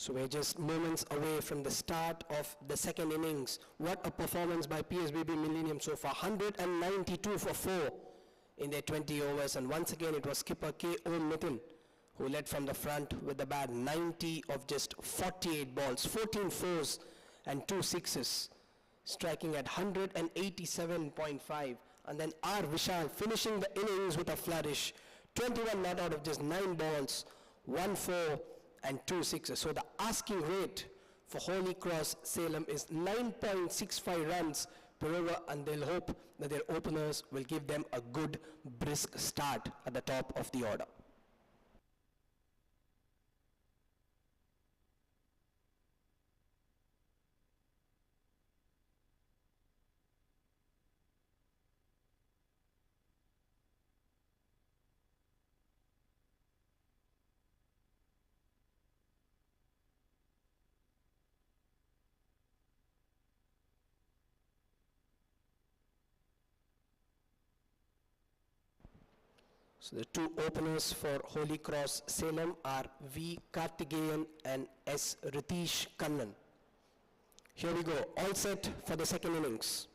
So we're just moments away from the start of the second innings. What a performance by PSBB Millennium so far. 192 for 4 in their 20 overs. And once again, it was skipper K.O. Nitin who led from the front with the bat. 90 of just 48 balls, 14 fours and 2 sixes, striking at 187.5. And then R. Vishal finishing the innings with a flourish. 21 not out of just 9 balls, 1 4 and 2 sixes. So the asking rate for Holy Cross Salem is 9.65 runs per over, and they'll hope that their openers will give them a good brisk start at the top of the order. So the two openers for Holy Cross Salem are V. Karthikeyan and S. Ritesh Kannan. Here we go, all set for the second innings.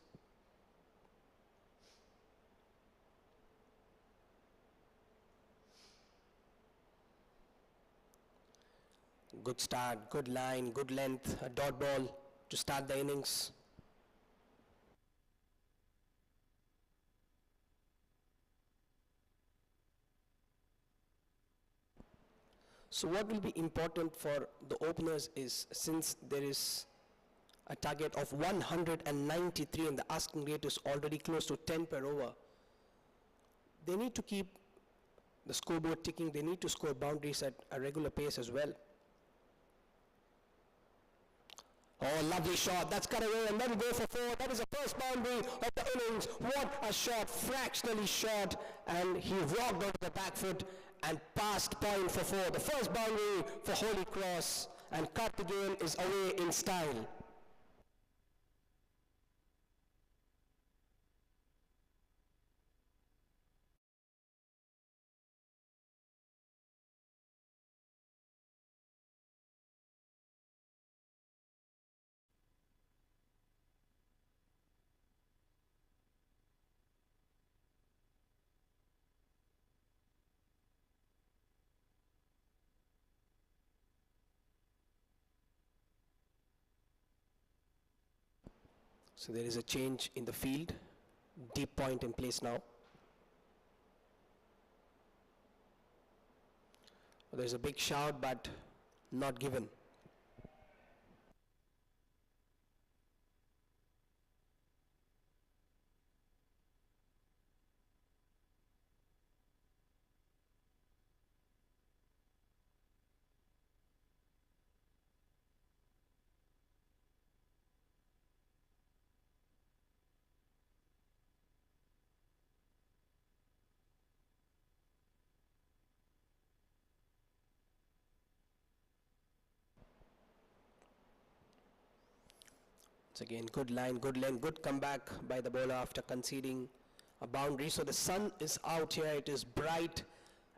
Good start, good line, good length, a dot ball to start the innings. So what will be important for the openers is, since there is a target of 193 and the asking rate is already close to 10 per over, they need to keep the scoreboard ticking. They need to score boundaries at a regular pace as well. Oh, lovely shot. That's cut away, and that'll go for 4. That is the first boundary of the innings. What a shot, fractionally short, and he rocked onto the back foot and passed point for 4. The first boundary for Holy Cross, and Karthikeyan is away in style. So there is a change in the field. Deep point in place now. There's a big shout, but not given. It's again good line, good length, good comeback by the bowler after conceding a boundary. So the sun is out here. It is bright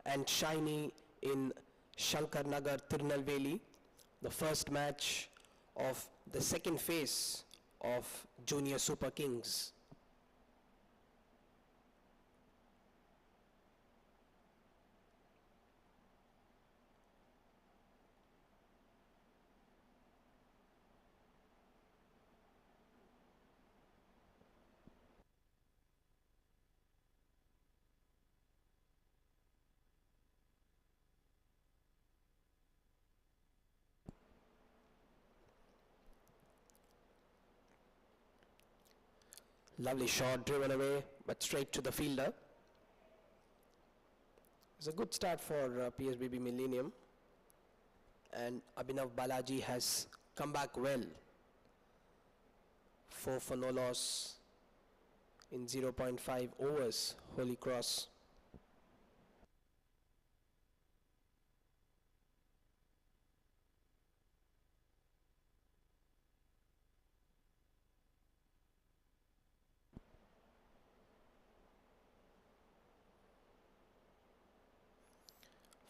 and shiny in Shankar Nagar, Tirunelveli, the first match of the second phase of Junior Super Kings. Lovely shot, driven away, but straight to the fielder. It's a good start for PSBB Millennium, and Abhinav Balaji has come back well. 4 for no loss in 0.5 overs, Holy Cross.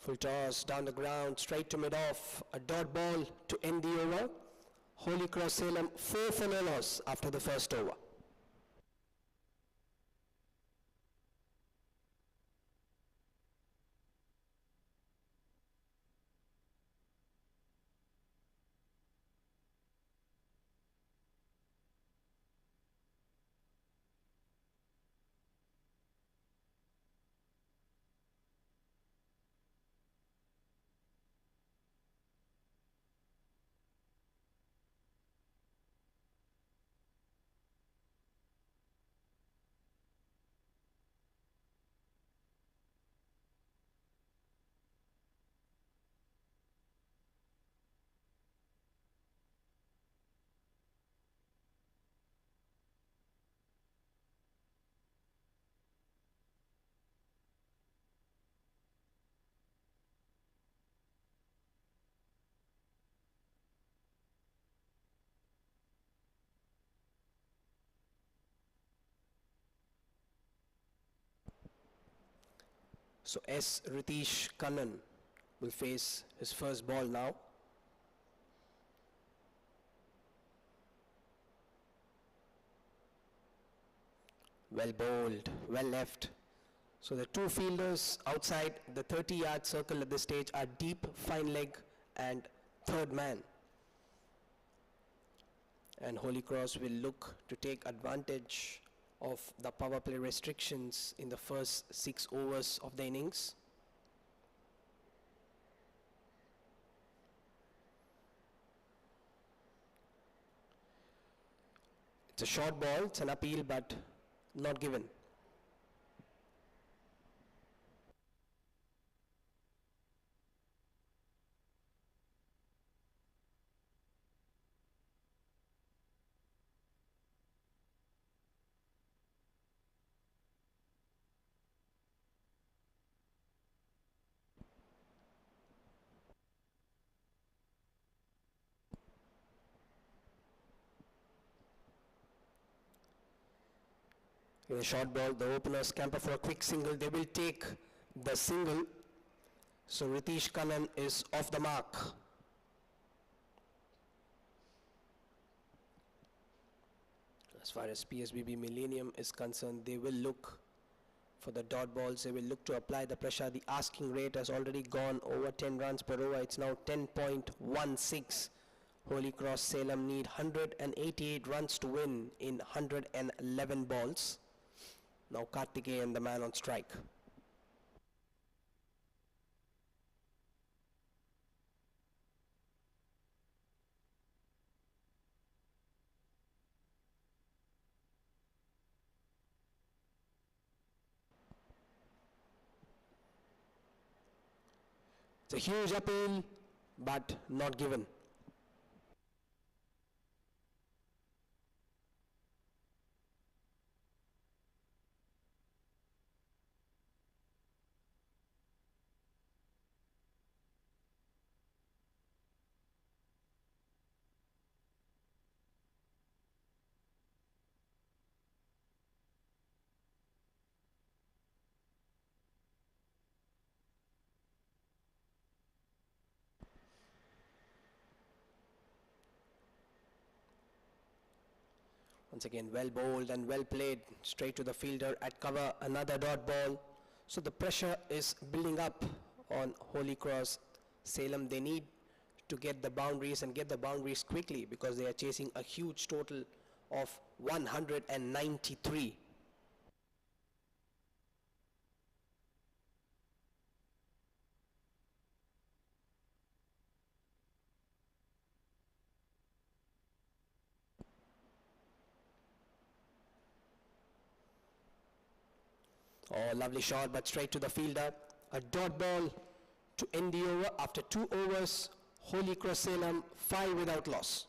Full toss down the ground, straight to mid-off. A dot ball to end the over. Holy Cross Salem 4 for no loss after the first over. So S. Ritesh Kannan will face his first ball now. Well bowled, well left. So the two fielders outside the 30-yard circle at this stage are deep, fine leg and third man. And Holy Cross will look to take advantage of the power play restrictions in the first 6 overs of the innings. It's a short ball, it's an appeal but not given. In a short ball, the openers scamper for a quick single. They will take the single. So Ritesh Kannan is off the mark. As far as PSBB Millennium is concerned, they will look for the dot balls. They will look to apply the pressure. The asking rate has already gone over 10 runs per over. It's now 10.16. Holy Cross Salem need 188 runs to win in 111 balls. Now Karthikeyan, the man on strike. It's a huge appeal, but not given. Once again, well bowled and well played, straight to the fielder at cover, another dot ball. So the pressure is building up on Holy Cross Salem. They need to get the boundaries and get the boundaries quickly because they are chasing a huge total of 193. Oh, lovely shot, but straight to the fielder. A dot ball to end the over after 2 overs. Holy Cross Salem 5 without loss.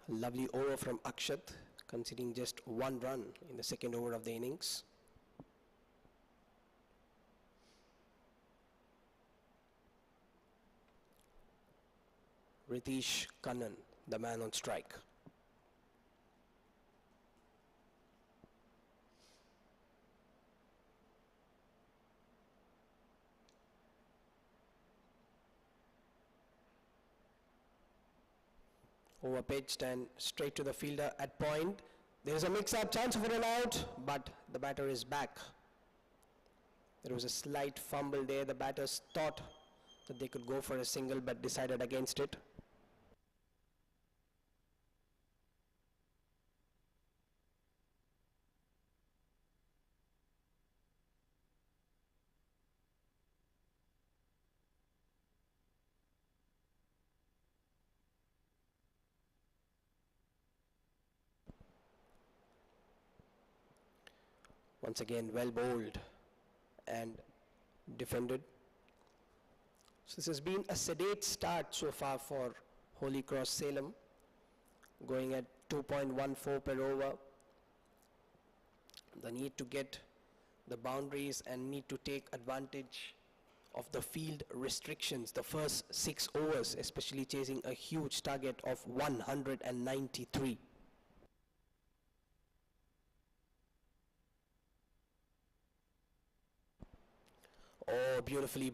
Lovely over from Akshat, conceding just one run in the second over of the innings. Ritesh Kannan, the man on strike. Over pitched and straight to the fielder at point. There is a mix-up, chance for an out, but the batter is back. There was a slight fumble there. The batters thought that they could go for a single but decided against it. Once again, well bowled and defended. So this has been a sedate start so far for Holy Cross Salem, going at 2.14 per over. The need to get the boundaries and need to take advantage of the field restrictions. The first 6 overs, especially chasing a huge target of 193. Oh, beautifully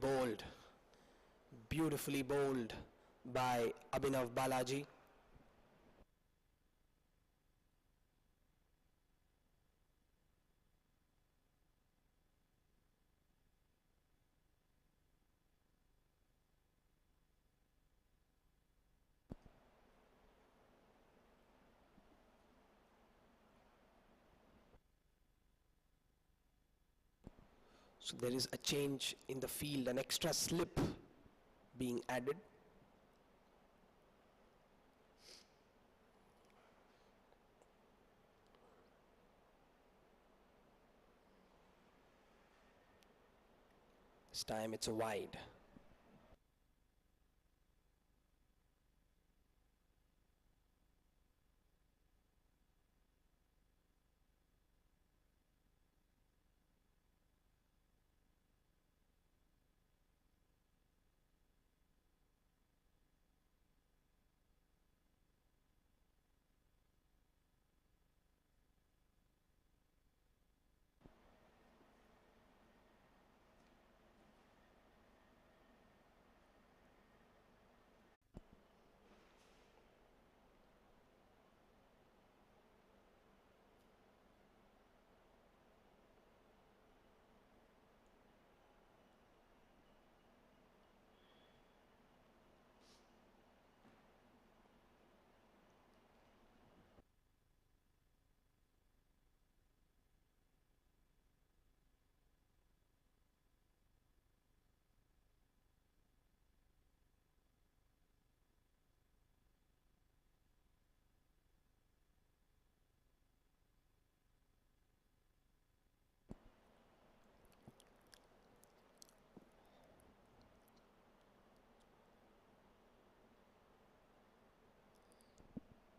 bowled by Abhinav Balaji. So there is a change in the field, an extra slip being added. This time it's a wide.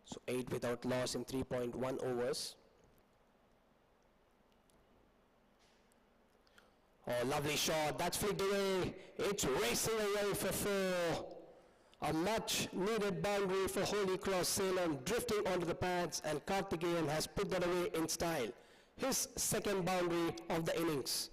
So 8 without loss in 3.1 overs. Oh, lovely shot. That's flicked away. It's racing away for 4. A much needed boundary for Holy Cross Salem, drifting onto the pads, and Karthikeyan has put that away in style. His second boundary of the innings.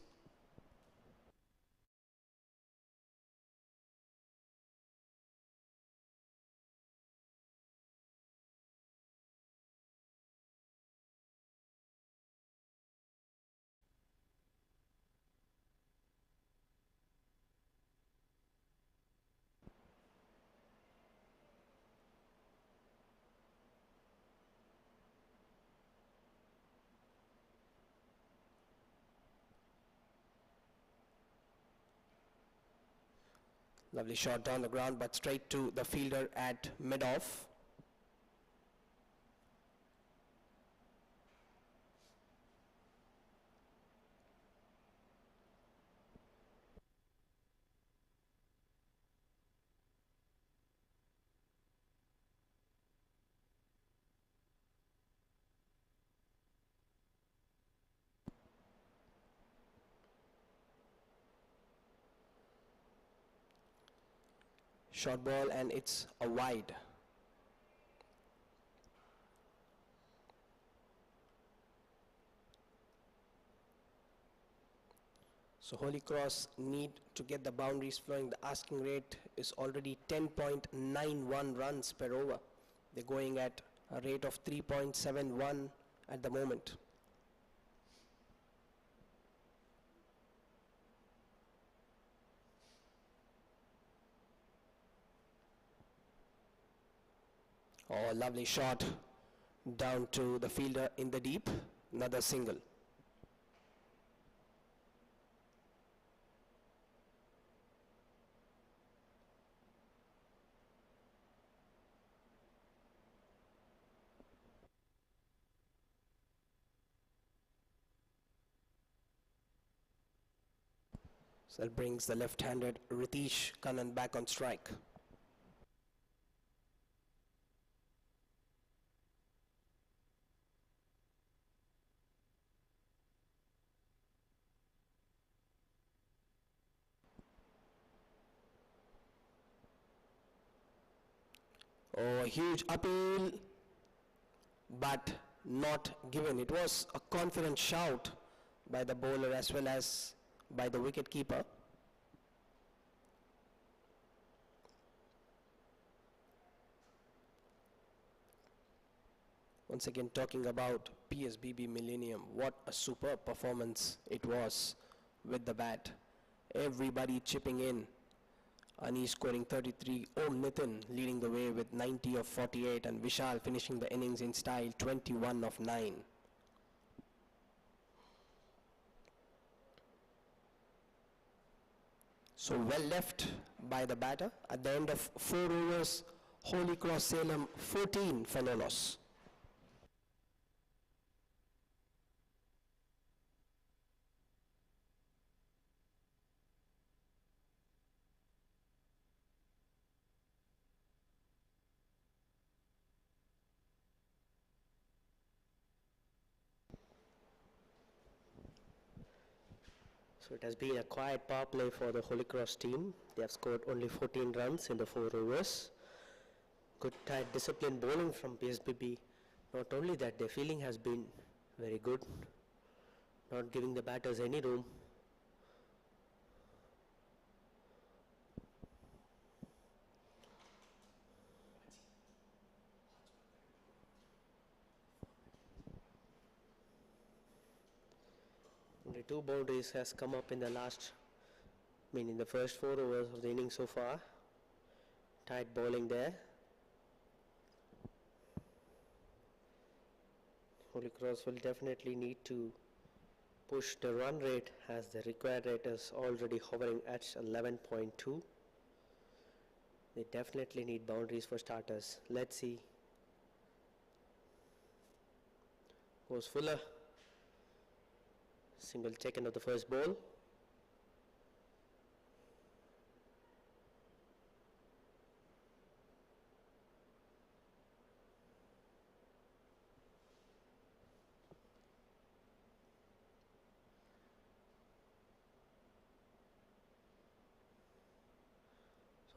Lovely shot down the ground, but straight to the fielder at mid-off. Short ball, and it's a wide. So Holy Cross need to get the boundaries flowing. The asking rate is already 10.91 runs per over. They're going at a rate of 3.71 at the moment. Oh, lovely shot down to the fielder in the deep. Another single. So that brings the left-handed Ritesh Kannan back on strike. Oh, a huge appeal, but not given. It was a confident shout by the bowler as well as by the wicket keeper. Once again, talking about PSBB Millennium, what a superb performance it was with the bat. Everybody chipping in. Anish scoring 33, Om Nitin leading the way with 90 of 48, and Vishal finishing the innings in style, 21 of 9. So well left by the batter. At the end of 4 overs, Holy Cross Salem 14 for no loss. So it has been a quiet power play for the Holy Cross team. They have scored only 14 runs in the 4 overs. Good tight disciplined bowling from PSBB. Not only that, their fielding has been very good, not giving the batters any room. Only 2 boundaries has come up in the in the first 4 overs of the inning so far. Tight bowling there. Holy Cross will definitely need to push the run rate, as the required rate is already hovering at 11.2. They definitely need boundaries for starters. Let's see. Goes Fuller. Single taken of the first ball.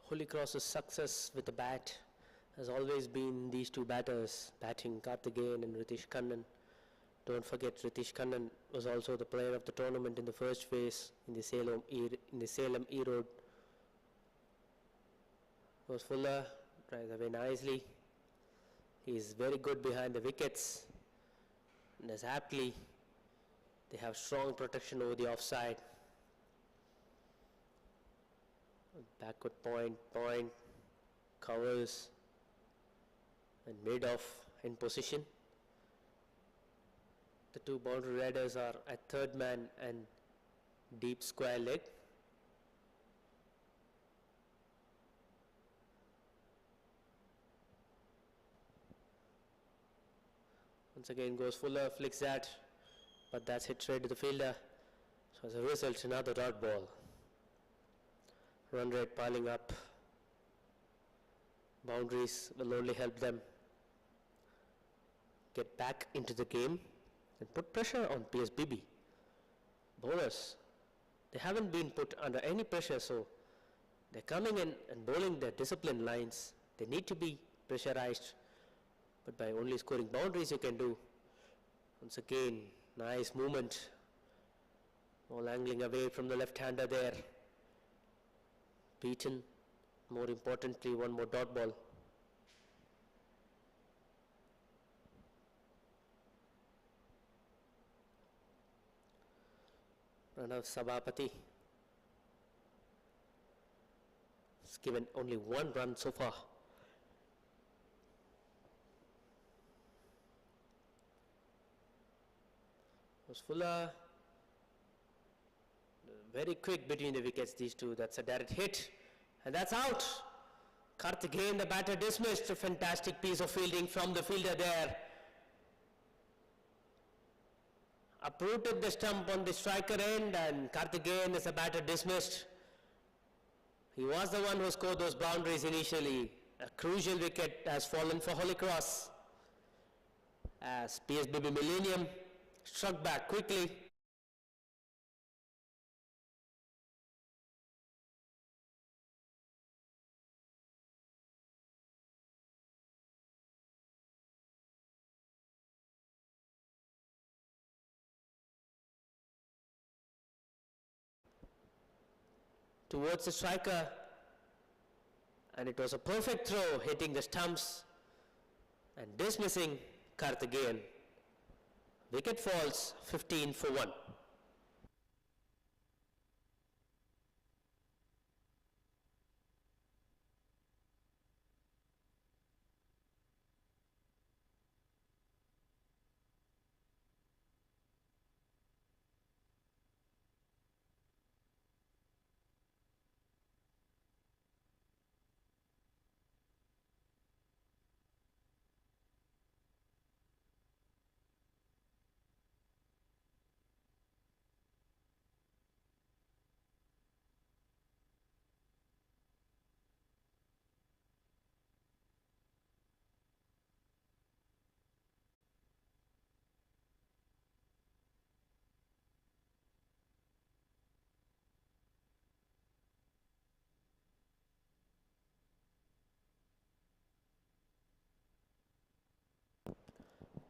Holy Cross's success with the bat has always been these 2 batters, batting Karthikeyan and Ritesh Kannan. Don't forget, Ritesh Kannan was also the player of the tournament in the first phase in the Salem E-Road. Was Fuller, drives away nicely. He is very good behind the wickets, and as aptly, they have strong protection over the offside. Backward point, covers, and mid off in position. The 2 boundary riders are at third man and deep square leg. Once again goes Fuller, flicks that, but that's hit straight to the fielder. So as a result, another dot ball. Run rate piling up. Boundaries will only help them get back into the game and put pressure on They're coming in and bowling their disciplined lines. They need to be pressurized, but by only scoring boundaries you can do. Once again, nice movement. Ball angling away from the left-hander there. Beaten. More importantly, one more dot ball. Pranav Sabapati has given only one run so far. Was Fuller very quick between the wickets, these two. That's a direct hit, and that's out. Karthikeyan, the batter, dismissed. A fantastic piece of fielding from the fielder there. Uprooted the stump on the striker end, and Karthikeyan, as a batter, dismissed. He was the one who scored those boundaries initially. A crucial wicket has fallen for Holy Cross as PSBB Millennium struck back quickly. Towards the striker, and it was a perfect throw, hitting the stumps and dismissing Karthikeyan. Wicket falls 15 for 1.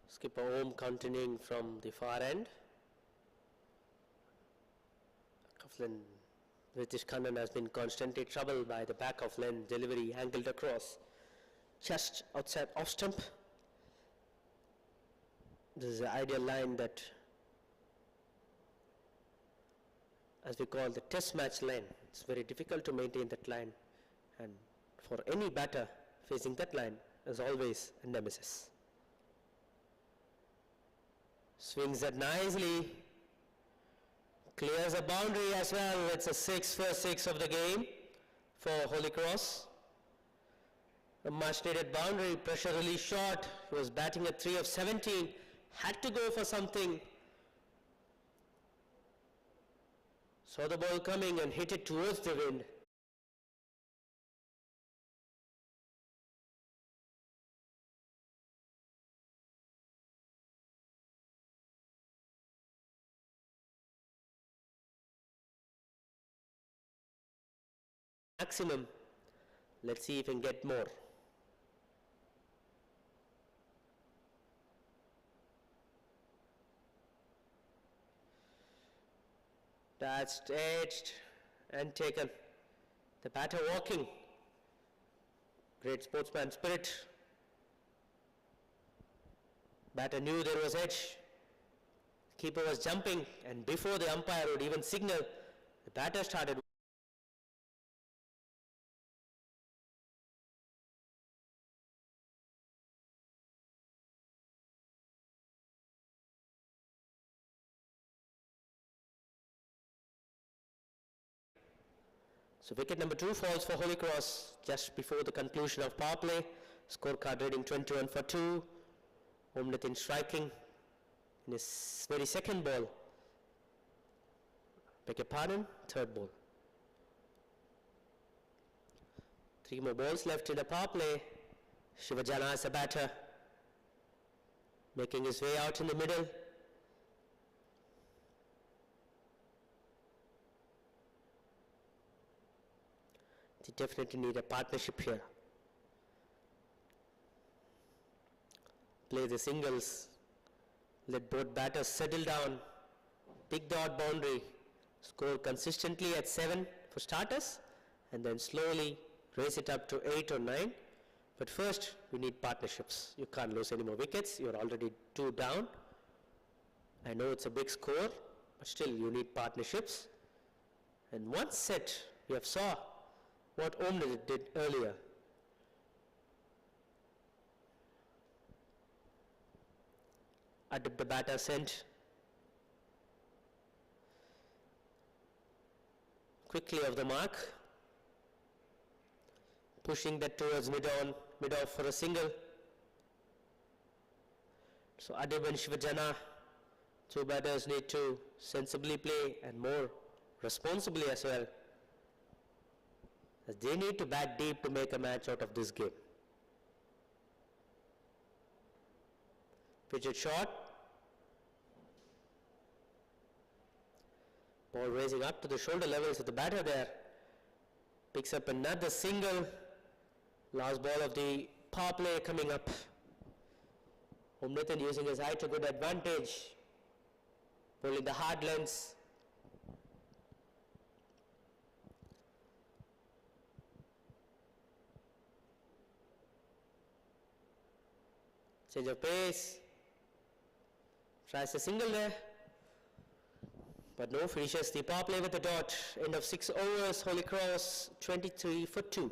Skipper Om continuing from the far end. Coughlin, British Kannan has been constantly troubled by the back of line delivery angled across. Just outside off stump. This is the ideal line that, as we call, the test match line. It's very difficult to maintain that line, and for any batter facing that line is always a nemesis. Swings that nicely, clears a boundary as well. It's a 6 for 6 of the game for Holy Cross. A much needed boundary, pressure release shot. He was batting at 3 of 17, had to go for something. Saw the ball coming and hit it towards the wind. Maximum. Let's see if we can get more. That's edged and taken. The batter walking. Great sportsman spirit. Batter knew there was edge. Keeper was jumping, and before the umpire would even signal, the batter started. So wicket number 2 falls for Holy Cross just before the conclusion of power play. Scorecard reading 21 for 2. Om Nitin striking in his very second ball. Beg your pardon, third ball. 3 more balls left in the power play. Shivajana as a batter, making his way out in the middle. They definitely need a partnership here. Play the singles. Let both batters settle down. Pick the odd boundary. Score consistently at 7 for starters, and then slowly raise it up to 8 or 9. But first, we need partnerships. You can't lose any more wickets. You're already 2 down. I know it's a big score, but still you need partnerships. And once set, we have saw what Om did earlier. Adib the batter sent. Quickly off the mark. Pushing that towards mid-off for a single. So Adib and Shivajana, 2 batters need to sensibly play and more responsibly as well, as they need to bat deep to make a match out of this game. Pitch it short. Ball raising up to the shoulder levels of the batter there. Picks up another single. Last ball of the power play coming up. Nathan using his height to good advantage. Pulling the hard lengths. Change of pace. Tries a single there. But no, finishes the power play with a dot. End of 6 overs, Holy Cross 23 for 2.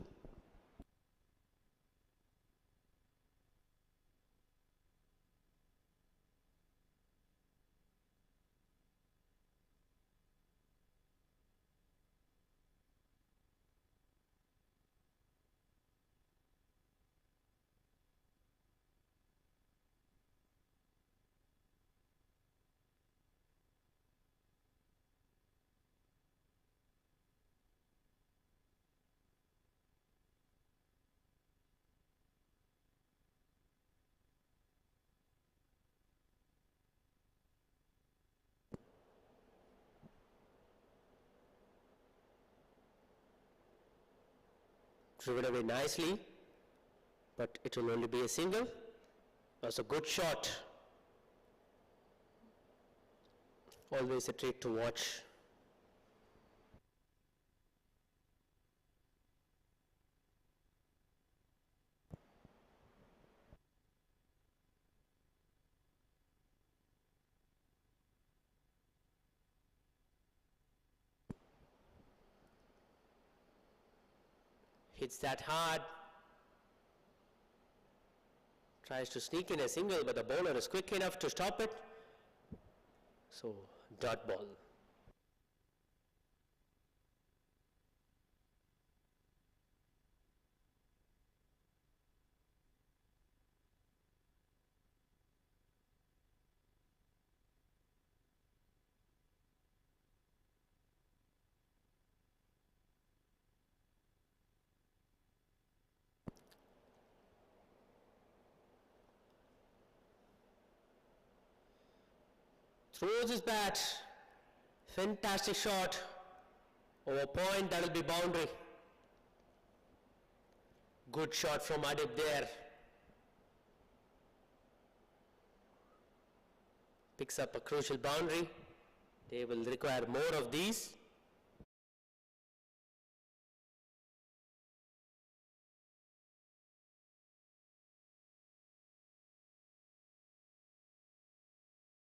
Driven away nicely, but it will only be a single. That's a good shot. Always a treat to watch. Hits that hard. Tries to sneak in a single, but the bowler is quick enough to stop it. So, dot ball. Throws his bat. Fantastic shot. Over point, that will be boundary. Good shot from Adib there. Picks up a crucial boundary. They will require more of these.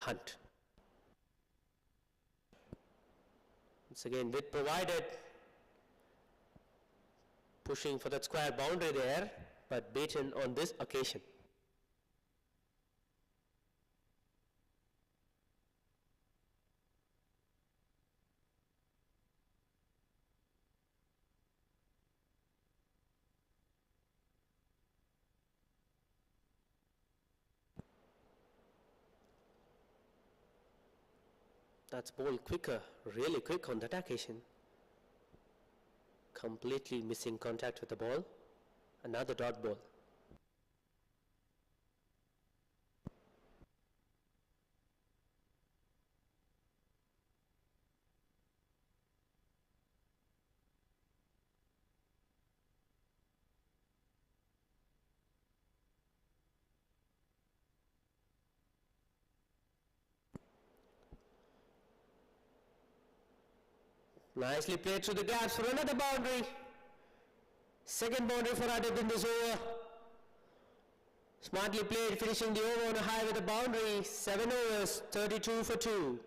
Hunt. Once again, width provided. Pushing for that square boundary there, but beaten on this occasion. That's ball quicker, really quick on that occasion. Completely missing contact with the ball. Another dot ball. Nicely played through the gaps for another boundary. Second boundary for Adib in this over. Smartly played, finishing the over on a high with a boundary. 7 overs, 32 for 2.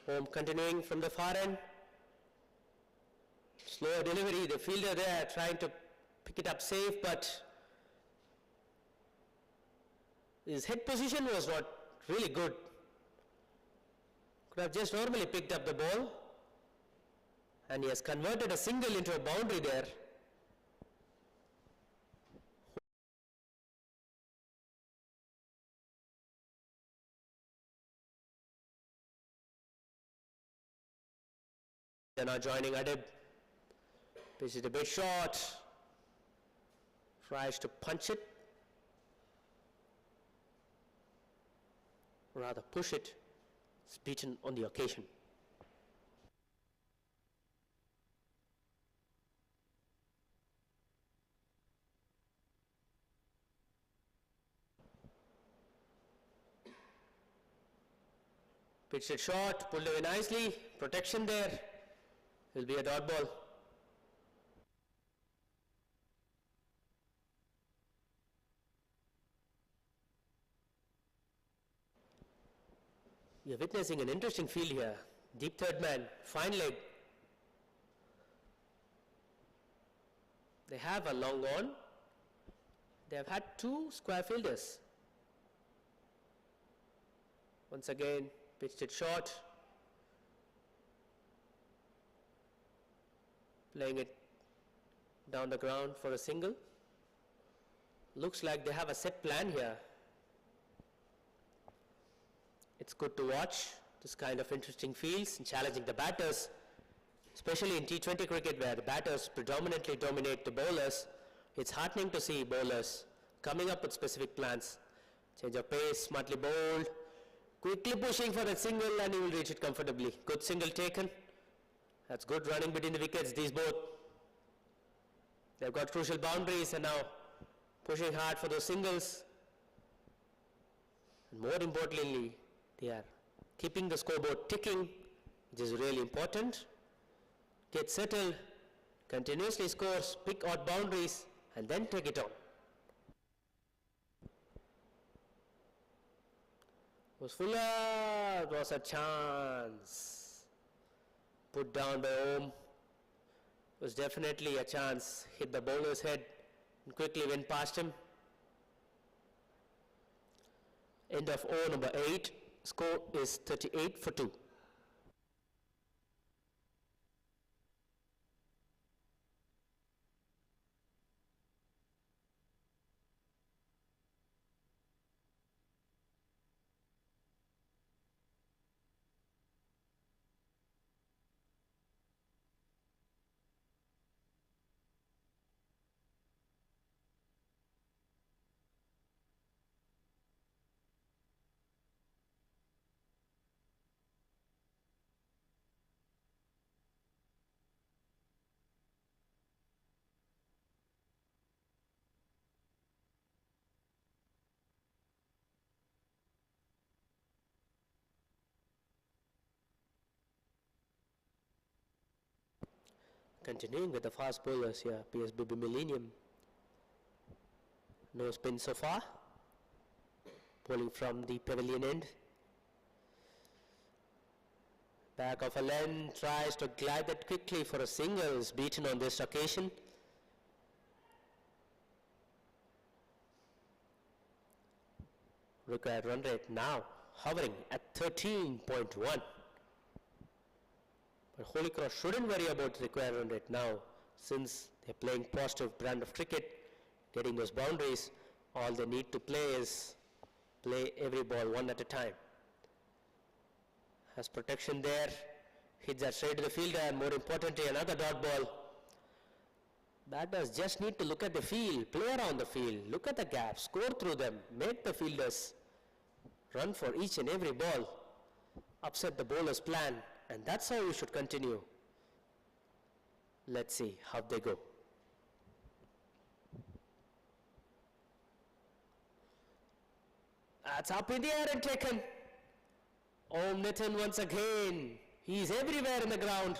Home continuing from the far end. Slower delivery, the fielder there trying to pick it up safe, but his head position was not really good. Could have just normally picked up the ball, and he has converted a single into a boundary there. They're now joining Adib. This is a bit short. Tries to punch it. Rather push it. It's beaten on the occasion. Pitched it short, pulled away nicely. Protection there. Will be a dot ball. We are witnessing an interesting field here. Deep third man, fine leg. They have a long on. They have had 2 square fielders. Once again, pitched it short. Playing it down the ground for a single. Looks like they have a set plan here. It's good to watch this kind of interesting fields and challenging the batters, especially in T20 cricket where the batters predominantly dominate the bowlers. It's heartening to see bowlers coming up with specific plans. Change of pace, smartly bowled, quickly pushing for a single, and he will reach it comfortably. Good single taken. That's good running between the wickets, these both. They've got crucial boundaries and now pushing hard for those singles. And more importantly, they are keeping the scoreboard ticking, which is really important. Get settled, continuously scores, pick odd boundaries, and then take it on. Was Fuller, it was a chance. Put down by Om. Was definitely a chance. Hit the bowler's head and quickly went past him. End of over number 8. Score is 38 for 2. Continuing with the fast bowlers here, PSBB Millennium. No spin so far. Bowling from the pavilion end. Back of a length, tries to glide it quickly for a single, is beaten on this occasion. Required run rate now hovering at 13.1. But Holy Cross shouldn't worry about the required run rate now, since they're playing positive brand of cricket, getting those boundaries. All they need to play is play every ball one at a time. Has protection there. Hits that straight to the fielder, and more importantly, another dot ball. Batters just need to look at the field, play around the field, look at the gaps, score through them, make the fielders run for each and every ball, upset the bowler's plan, and that's how we should continue. Let's see how they go. That's up in the air and taken. Om Nitin once again. He's everywhere in the ground.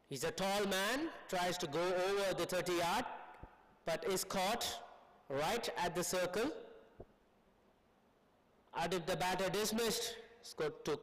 He's a tall man, tries to go over the 30-yard, but is caught right at the circle. Adib the batter dismissed. Scored to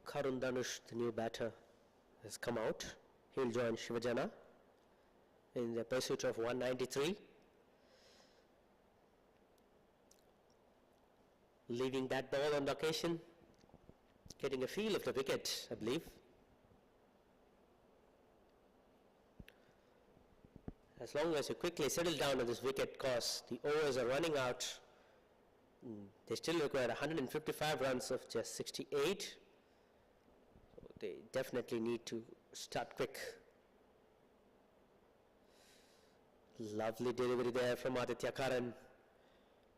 Karun Danush, the new batter, has come out. He'll join Shivajana in the pursuit of 193. Leaving that ball on the occasion, getting a feel of the wicket, I believe. As long as you quickly settle down on this wicket, cause the overs are running out. They still require 155 runs of just 68. So they definitely need to start quick. Lovely delivery there from Aditya Karan.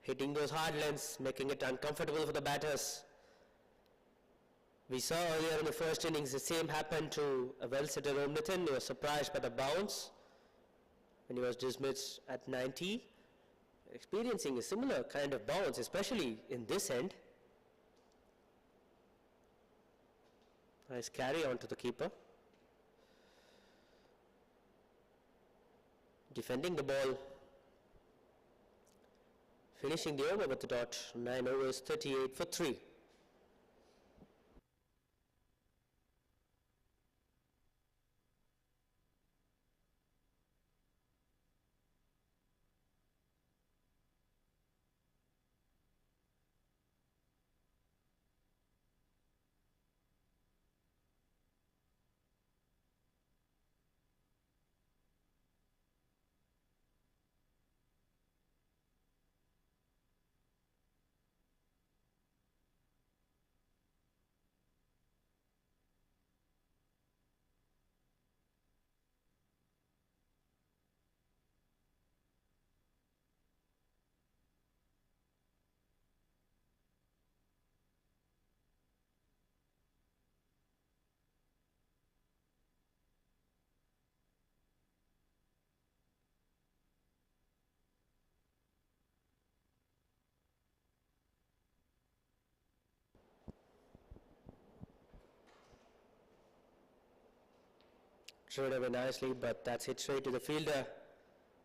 Hitting those hard lengths, making it uncomfortable for the batters. We saw earlier in the first innings the same happened to a well-setter Om Nitin. He was surprised by the bounce when he was dismissed at 90. Experiencing a similar kind of bounce, especially in this end. Nice carry on to the keeper. Defending the ball. Finishing the over with the dot, 9 overs, 38 for 3. Thrown away nicely, but that's hit straight to the fielder.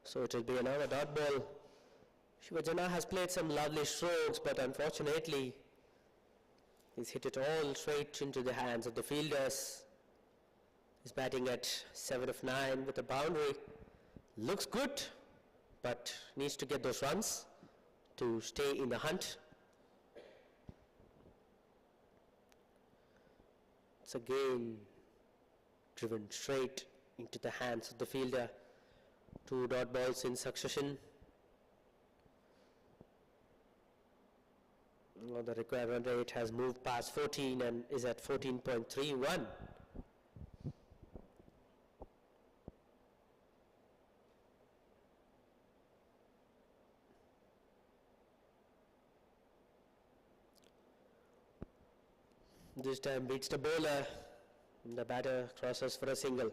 So it will be another dot ball. Shivajana has played some lovely strokes, but unfortunately, he's hit it all straight into the hands of the fielders. He's batting at 7 of 9 with a boundary. Looks good, but needs to get those runs to stay in the hunt. It's again driven straight into the hands of the fielder. 2 dot balls in succession. Well, the required run rate has moved past 14 and is at 14.31. This time beats the bowler. The batter crosses for a single.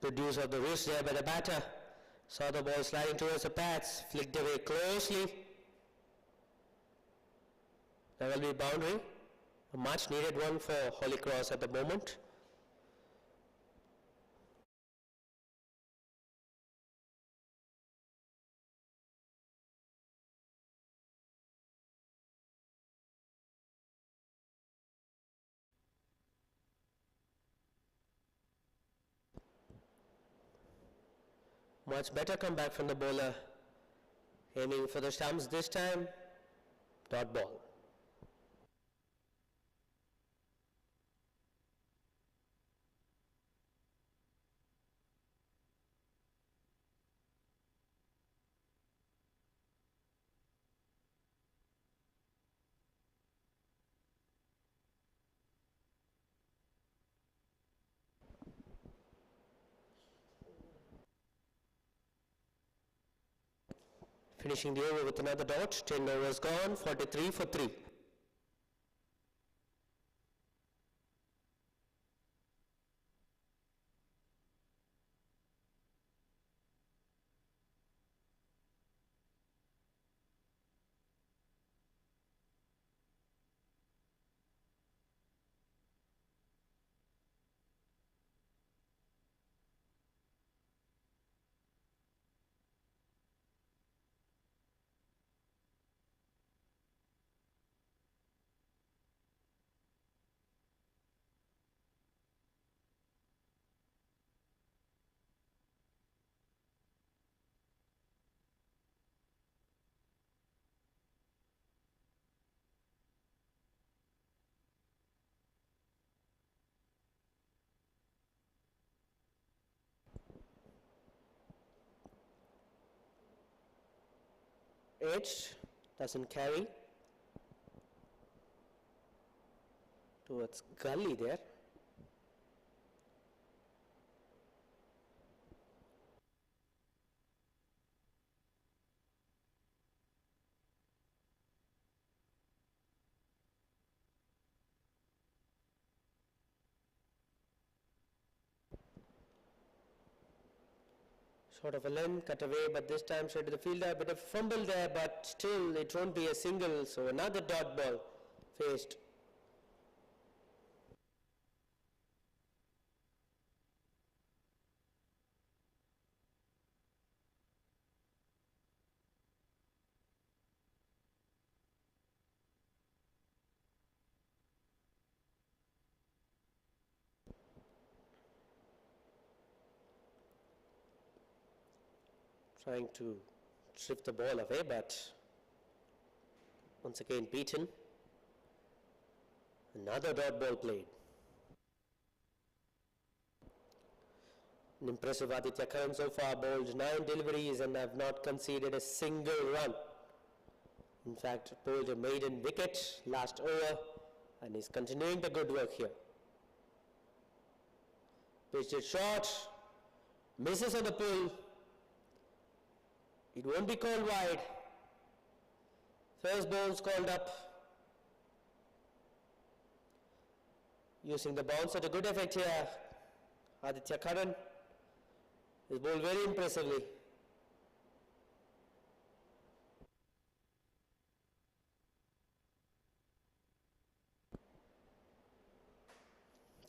Good use of the wrist there by the batter. Saw the ball sliding towards the pads, flicked away closely. There will be boundary. A much needed one for Holy Cross at the moment. Much better comeback from the bowler. Aiming for the stumps this time. Dot ball. Finishing the over with another dot. 10 overs gone. 43 for 3. Edge doesn't carry towards gully there. Short of a length, cut away, but this time straight to the fielder. A bit of fumble there, but still it won't be a single, so another dot ball faced. Trying to drift the ball away, but once again beaten. Another dot ball played. An impressive Aditya Karan so far, bowled 9 deliveries and have not conceded a single run. In fact, bowled a maiden wicket last over and is continuing the good work here. Pitched it short, misses on the pull. It won't be called wide. First ball's called up. Using the bouncer to good effect here. Aditya Karan is bowled very impressively.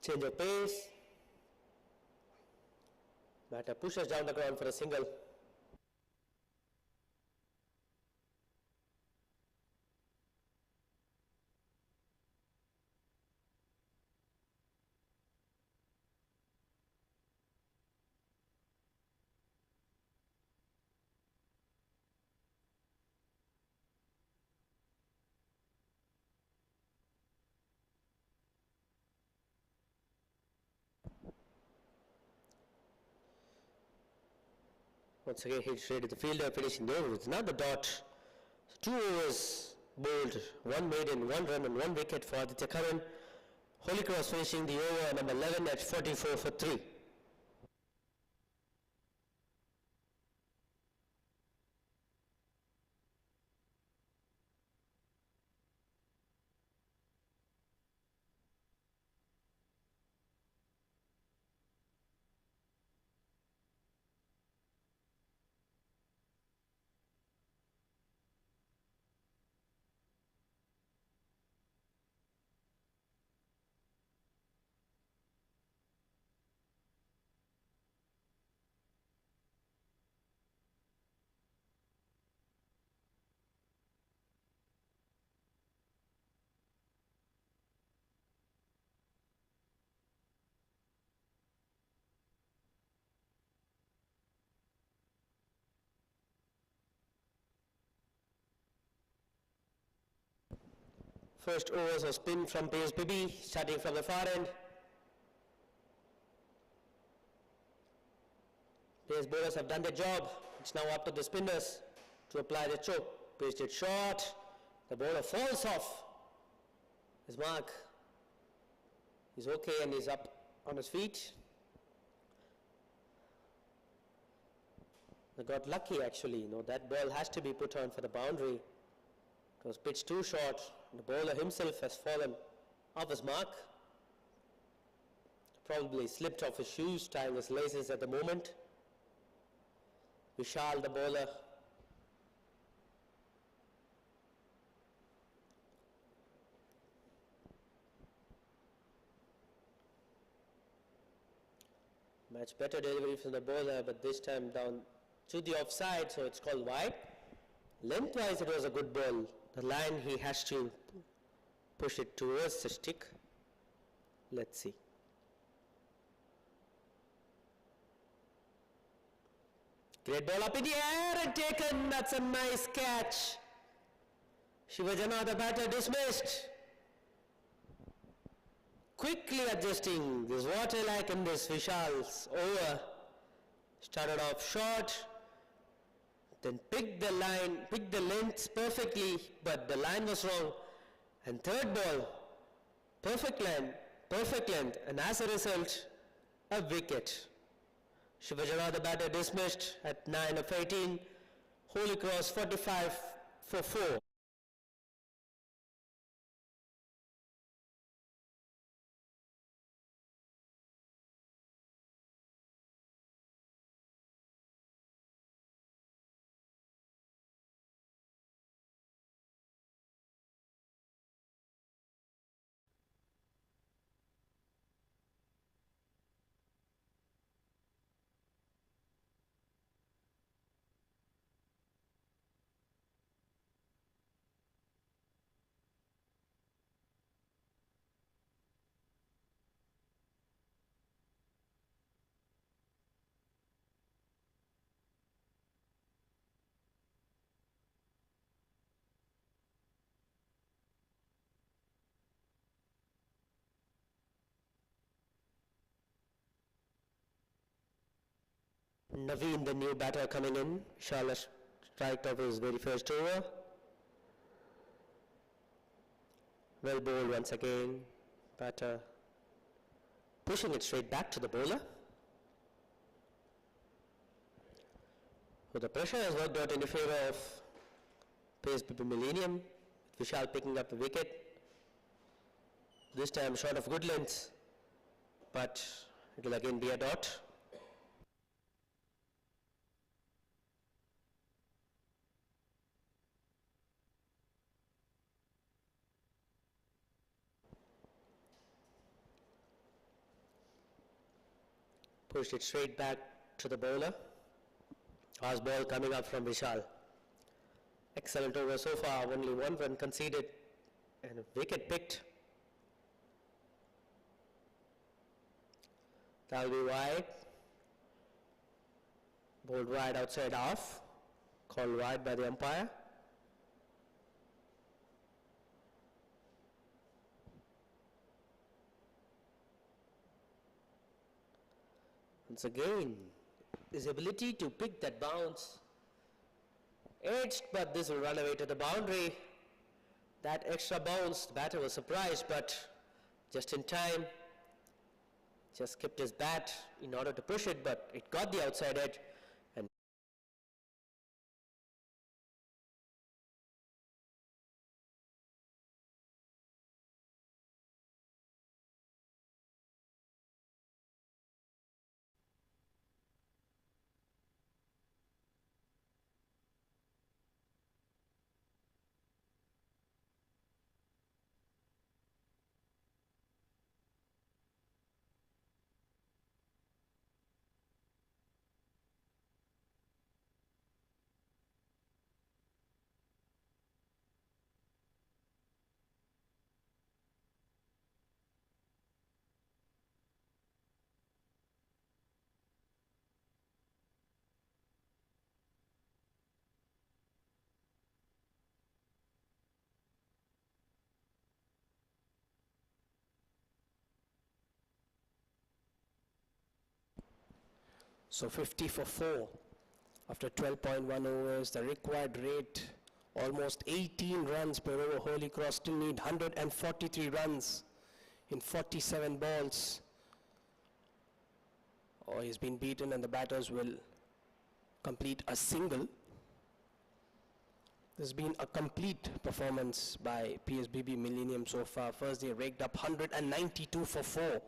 Change of pace. Batter pushes down the ground for a single. Once again hit straight at the fielder, finishing the over with another dot. So 2 overs bowled, 1 maiden, 1 run and 1 wicket for Aditya Karan. Holy Cross finishing the over number 11 at 44 for 3. First overs of spin from PSBB, starting from the far end. Pace bowlers have done their job. It's now up to the spinners to apply the choke. Pitched it short. The bowler falls off his mark. He's okay and he's up on his feet. They got lucky actually. That ball has to be put on for the boundary. It was pitched too short. The bowler himself has fallen off his mark. Probably slipped off his shoes, tying his laces at the moment. Vishal, the bowler. Much better delivery from the bowler, but this time down to the offside, so it's called wide. Lengthwise, it was a good ball. The line, he has to push it towards the stick. Let's see. Great ball up in the air and taken. That's a nice catch. Shivajana, the batter, dismissed. Quickly adjusting. This is what I like in this Vishal's over. Started off short. Then picked the line, picked the lengths perfectly, but the line was wrong. And third ball, perfect length, and as a result, a wicket. Shivajana, the batter, dismissed at 9 of 18. Holy Cross 45 for 4. Naveen, the new batter coming in. Charlotte striked off his very first over. Well bowled once again. Batter pushing it straight back to the bowler. So the pressure has worked out in the favor of PSBB Millennium. Vishal picking up the wicket. This time short of good length, but it will again be a dot. Pushed it straight back to the bowler. Fast ball coming up from Vishal. Excellent over so far, only 1 run conceded and a wicket picked. That will be wide. Bowled wide outside off. Called wide by the umpire. Once again, his ability to pick that bounce. Edged, but this will run away to the boundary. That extra bounce, the batter was surprised, but just in time. Just kept his bat in order to push it, but it got the outside edge. And So 50 for 4 after 12.1 overs. The required rate almost 18 runs per over. Holy Cross still need 143 runs in 47 balls. Oh, he's been beaten and the batters will complete a single. There's been a complete performance by PSBB Millennium so far. First they raked up 192 for 4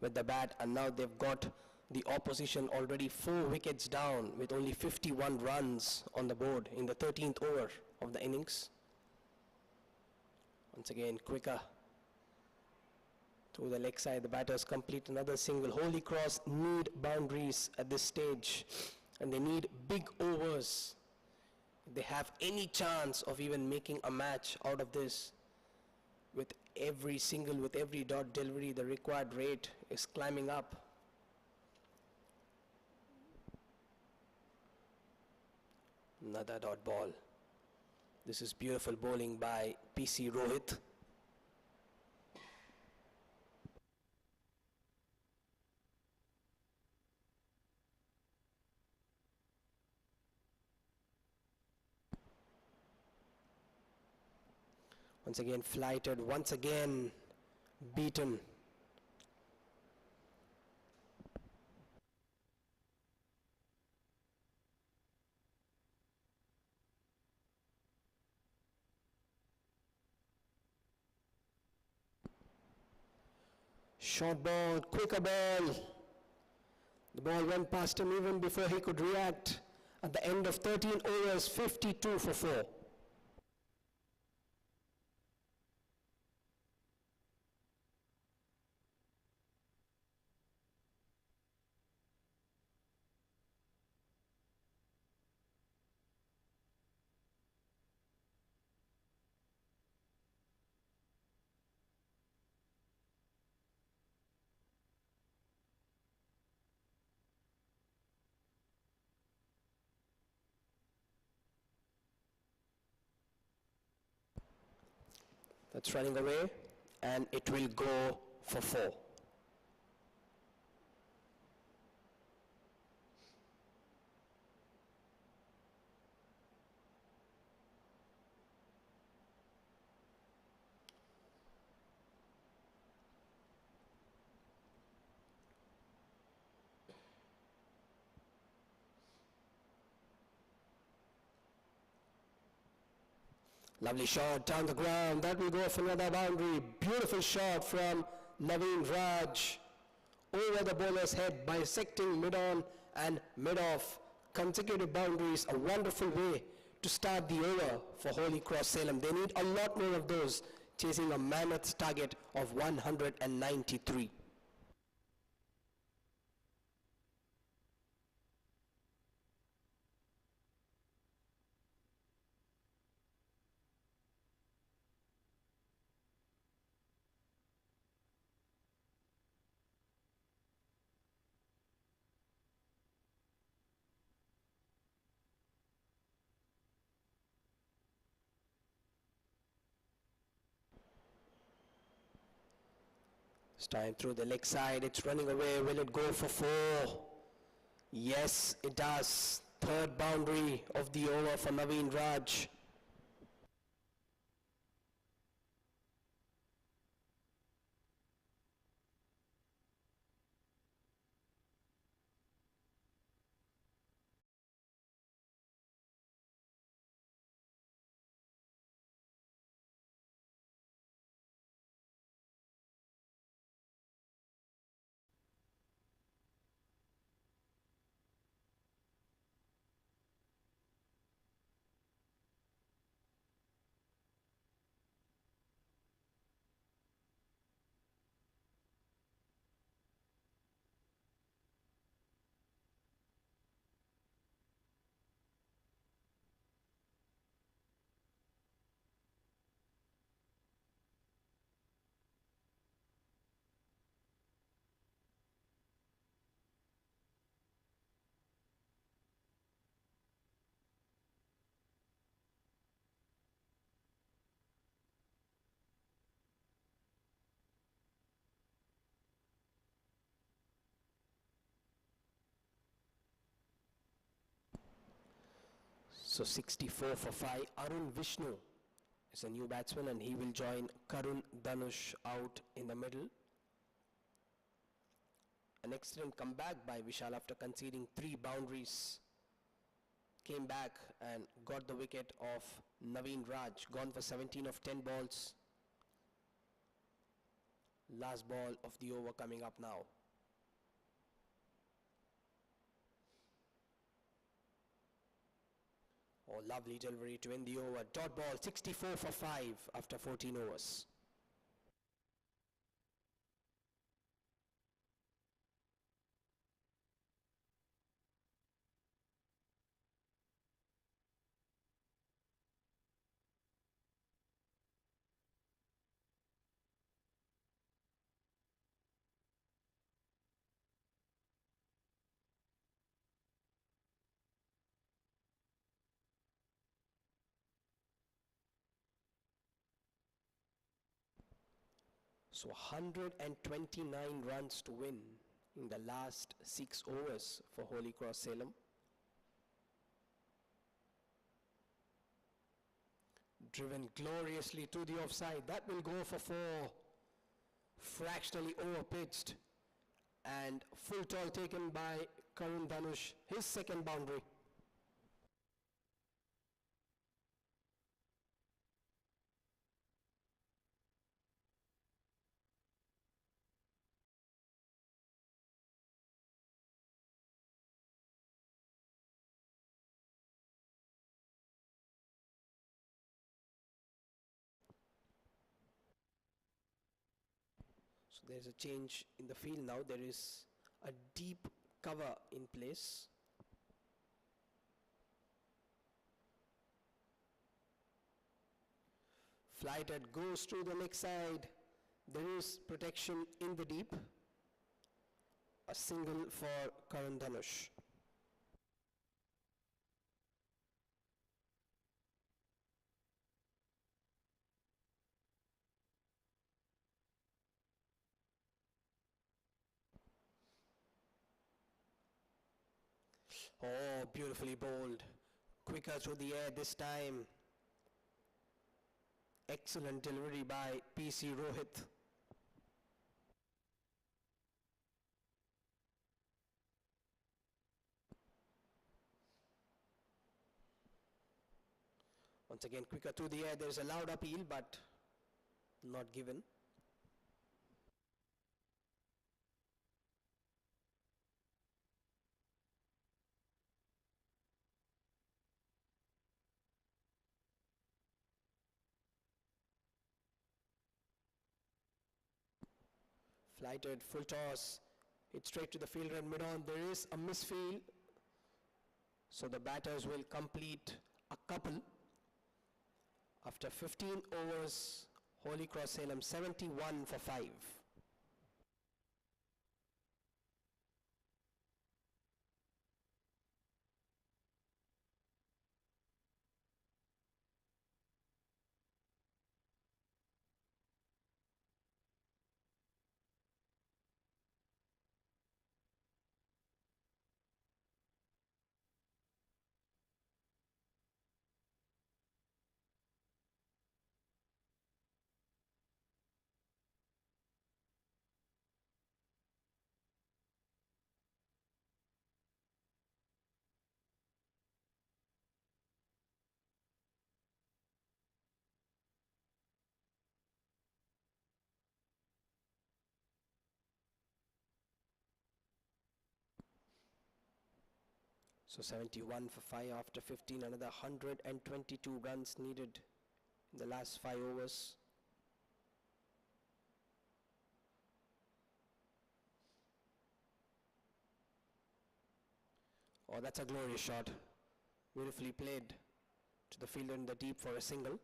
with the bat, and now they've got the opposition already 4 wickets down with only 51 runs on the board in the 13th over of the innings. Once again, quicker to the leg side. The batters complete another single. Holy Cross need boundaries at this stage, and they need big overs. If they have any chance of even making a match out of this, with every single, with every dot delivery, the required rate is climbing up. Another dot ball. This is beautiful bowling by PC Rohit. Once again flighted, once again beaten. Short ball, quicker ball. The ball went past him even before he could react. At the end of 13 overs, 52 for 4. That's running away, and it will go for 4. Lovely shot down the ground. That will go for another boundary. Beautiful shot from Naveen Raj over the bowler's head, bisecting mid-on and mid-off. Consecutive boundaries, a wonderful way to start the over for Holy Cross Salem. They need a lot more of those, chasing a mammoth target of 193. It's time through the leg side. It's running away. Will it go for 4? Yes, it does. Third boundary of the over for Naveen Raj. So 64 for 5. Arun Vishnu is a new batsman and he will join Karun Dhanush out in the middle. An excellent comeback by Vishal after conceding 3 boundaries. Came back and got the wicket of Naveen Raj, gone for 17 of 10 balls. Last ball of the over coming up now. Oh, lovely delivery to end the over. Dot ball, 64 for 5 after 14 overs. So 129 runs to win in the last 6 overs for Holy Cross Salem. Driven gloriously to the offside. That will go for 4. Fractionally over-pitched. And full toll taken by Karun Dhanush, his second boundary. So there's a change in the field now. There is a deep cover in place. Flighted goes to the next side. There is protection in the deep. A single for Karun Dhanush. Oh, beautifully bowled. Quicker through the air this time. Excellent delivery by PC Rohit. Once again, quicker through the air. There's a loud appeal, but not given. Flighted, full toss. Hit straight to the fielder and mid-on. There is a misfield. So the batters will complete a couple. After 15 overs, Holy Cross Salem 71 for 5. So 71 for 5 after 15, another 122 runs needed in the last 5 overs. Oh, that's a glorious shot. Beautifully played to the fielder in the deep for a single.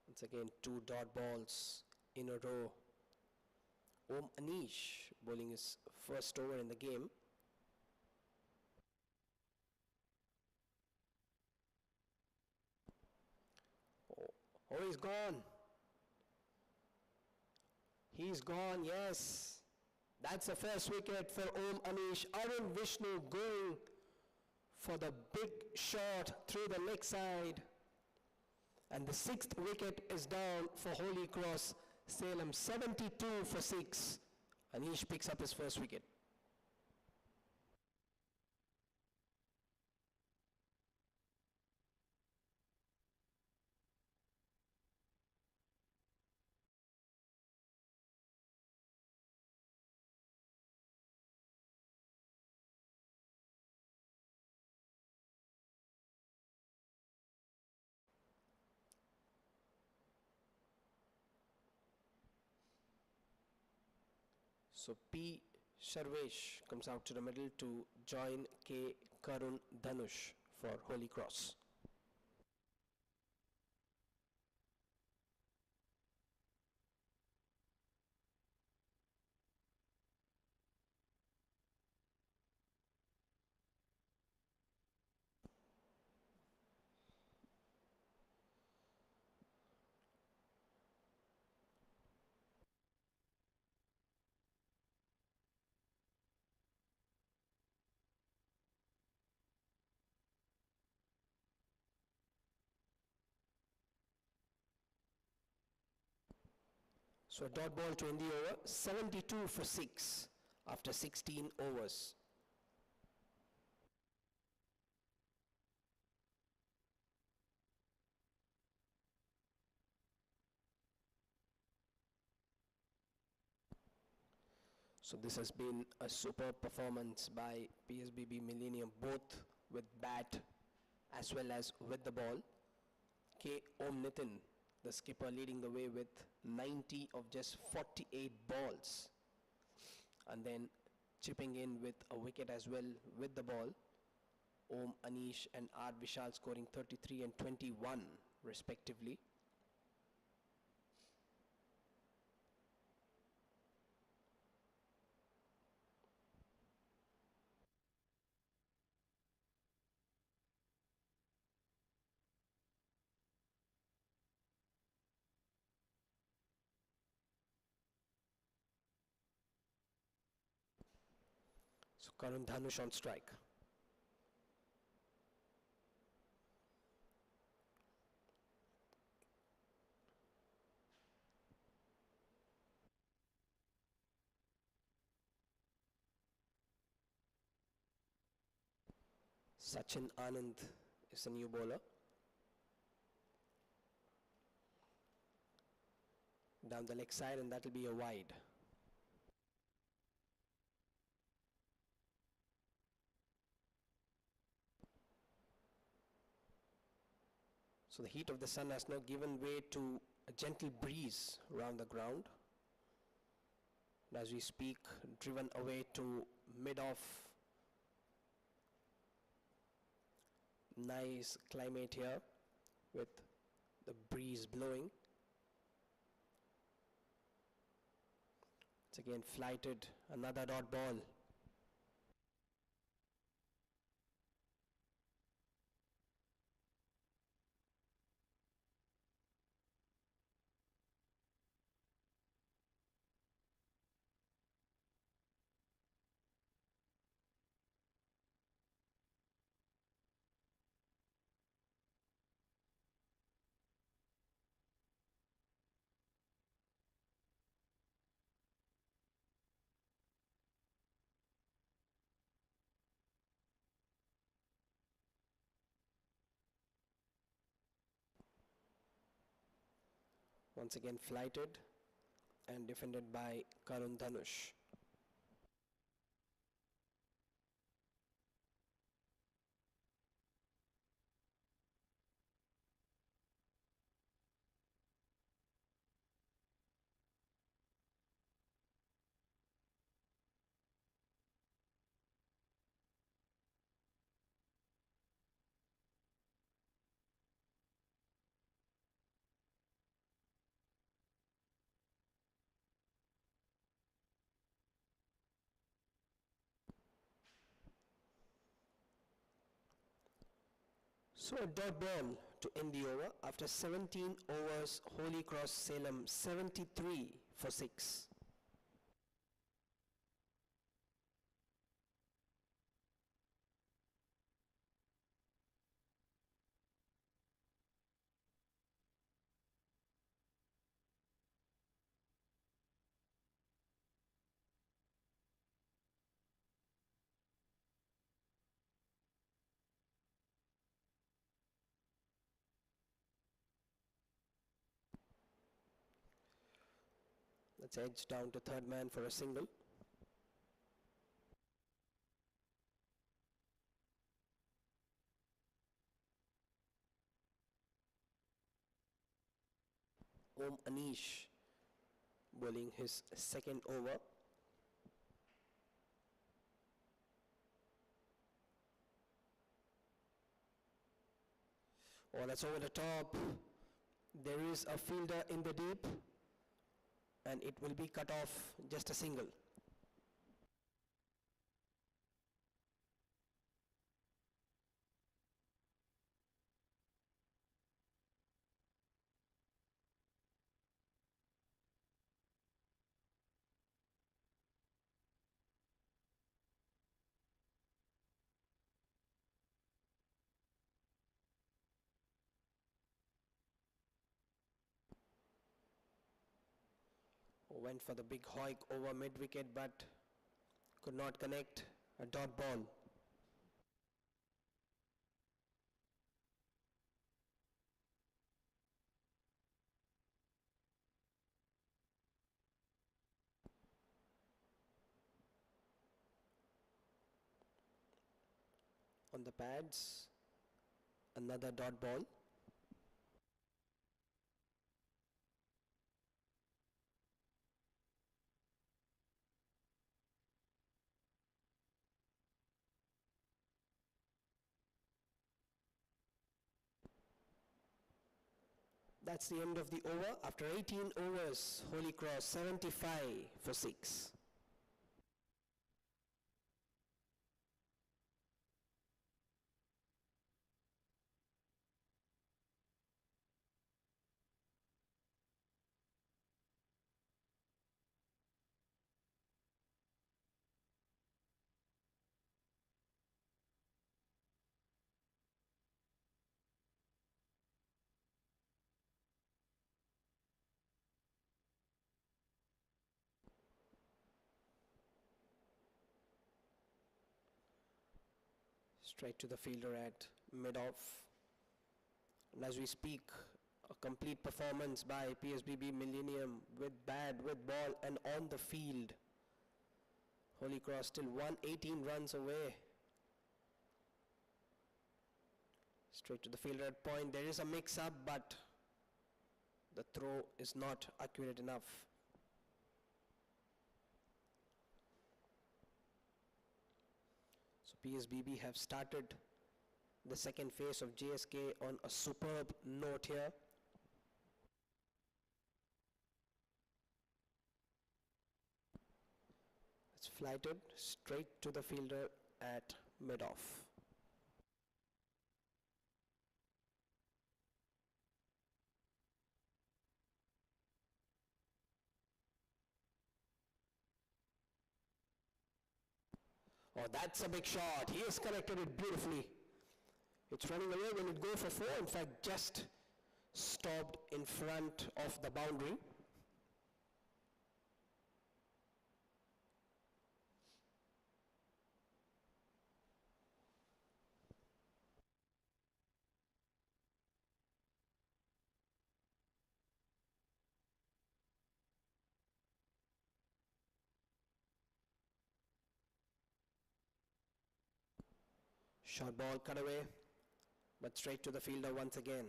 Once again, 2 dot balls in a row. Om Anish bowling his first over in the game. Oh, he's gone. He's gone, yes. That's the first wicket for Om Anish. Arun Vishnu going for the big shot through the leg side. And the 6th wicket is down for Holy Cross. Salem 72 for 6. Anish picks up his first wicket. So P. Sharvesh comes out to the middle to join K. Karun Dhanush for Holy Cross. So a dot ball to end the over, 72 for 6 after 16 overs. So this has been a superb performance by PSBB Millennium, both with bat as well as with the ball. K. Om Nitin, the skipper, leading the way with 90 of just 48 balls. And then chipping in with a wicket as well with the ball. Om Anish and R. Vishal scoring 33 and 21 respectively. So Karun Dhanush on strike. Sachin Anand is the new bowler. Down the leg side, and that will be a wide. So the heat of the sun has now given way to a gentle breeze around the ground. And as we speak, driven away to mid-off. Nice climate here with the breeze blowing. It's again flighted, another dot ball. Once again flighted and defended by Karun Dhanush. So a dot ball to end the over. After 17 overs, Holy Cross Salem 73 for 6. Let's edge down to third man for a single. Om Anish bowling his second over. Oh, that's over the top. There is a fielder in the deep and it will be cut off, just a single. Went for the big hoik over mid wicket but could not connect. A dot ball. On the pads, another dot ball. That's the end of the over. After 18 overs, Holy Cross 75 for 6. Straight to the fielder at mid-off. And as we speak, a complete performance by PSBB Millennium with bat, with ball and on the field. Holy Cross still 118 runs away. Straight to the fielder at point. There is a mix-up, but the throw is not accurate enough. So PSBB have started the second phase of JSK on a superb note here. It's flighted straight to the fielder at mid-off. Oh, that's a big shot. He has connected it beautifully. It's running away when it go for 4. In fact, just stopped in front of the boundary. Short ball cut away, but straight to the fielder once again.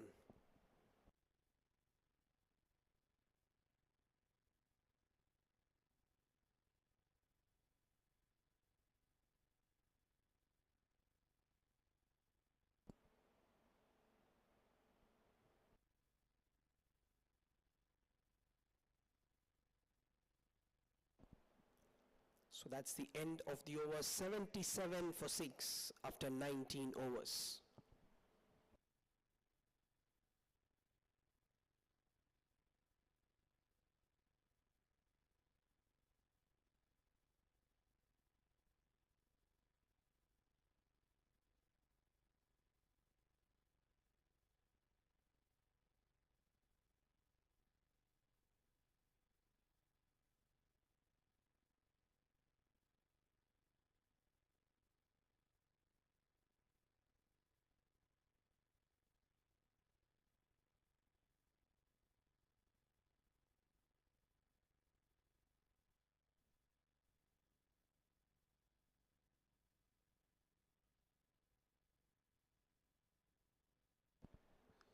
So that's the end of the over. 77 for 6 after 19 overs.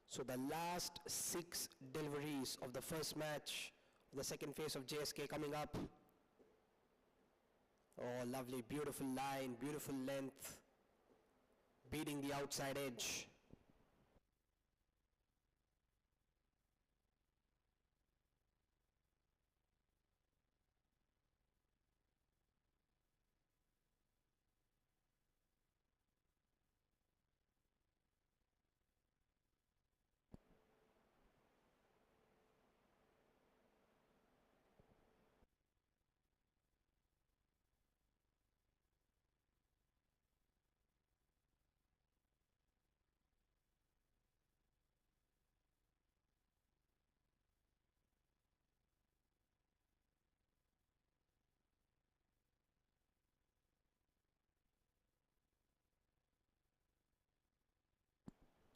So the last 6 deliveries of the first match, the second phase of JSK coming up. Oh, lovely, beautiful line, beautiful length, beating the outside edge.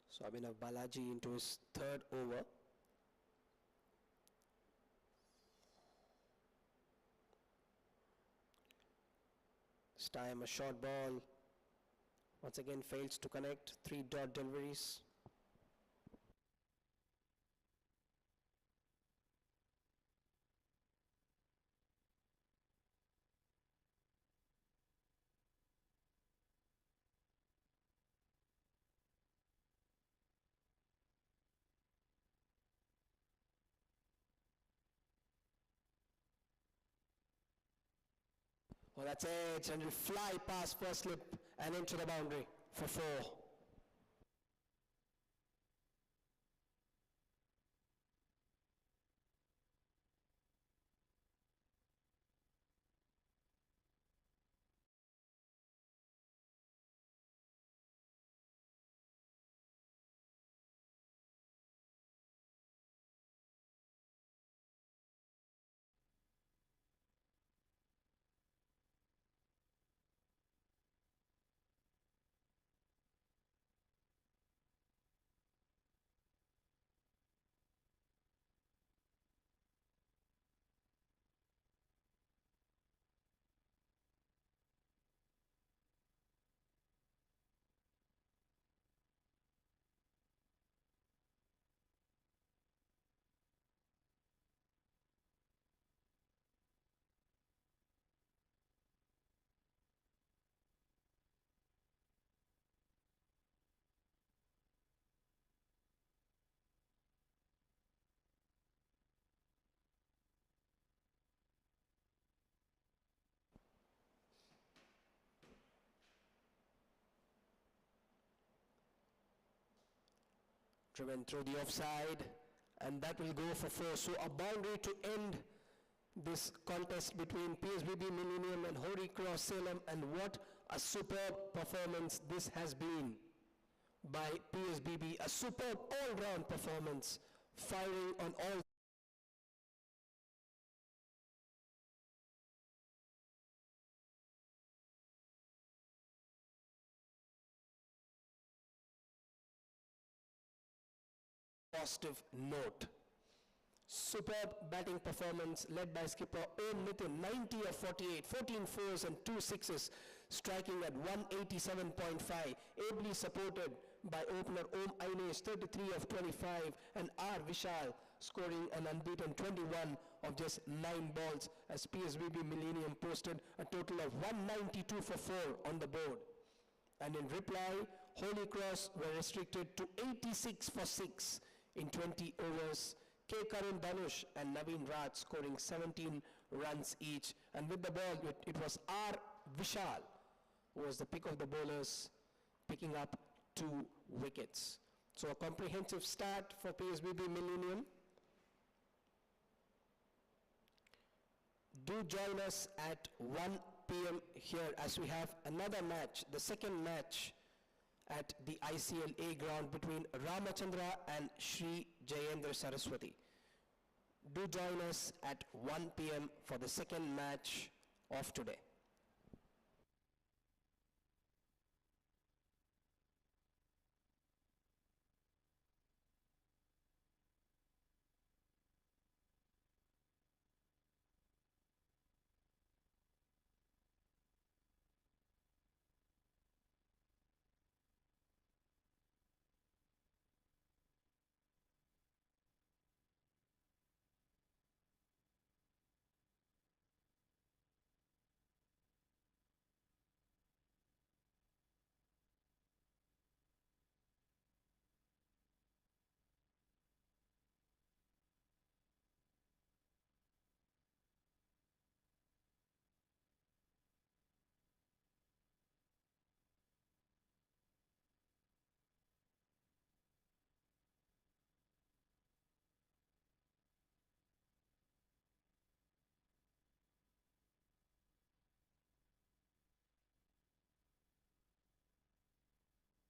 So Abhinav Balaji into his third over. This time a short ball. Once again fails to connect. 3 dot deliveries. Oh, that's it, and will fly past first slip and into the boundary for 4. Driven through the offside, and that will go for 4. So a boundary to end this contest between PSBB Millennium and Holy Cross Salem, and what a superb performance this has been by PSBB. A superb all-round performance, firing on all positive note. Superb batting performance led by skipper Om Nitin, 90 of 48, 14 fours and 2 sixes. striking at 187.5, ably supported by opener Om Ainesh, 33 of 25, and R. Vishal scoring an unbeaten 21 of just 9 balls, as PSBB Millennium posted a total of 192 for 4 on the board. And in reply, Holy Cross were restricted to 86 for 6 in 20 overs. K. Karun Dhanush and Naveen Raj scoring 17 runs each. And with the ball, it was R. Vishal who was the pick of the bowlers, picking up 2 wickets. So a comprehensive start for PSBB Millennium. Do join us at 1 p.m. here as we have another match, the second match at the ICL ground between Ramachandra and Sri Jayendra Saraswati. Do join us at 1 p.m. for the second match of today.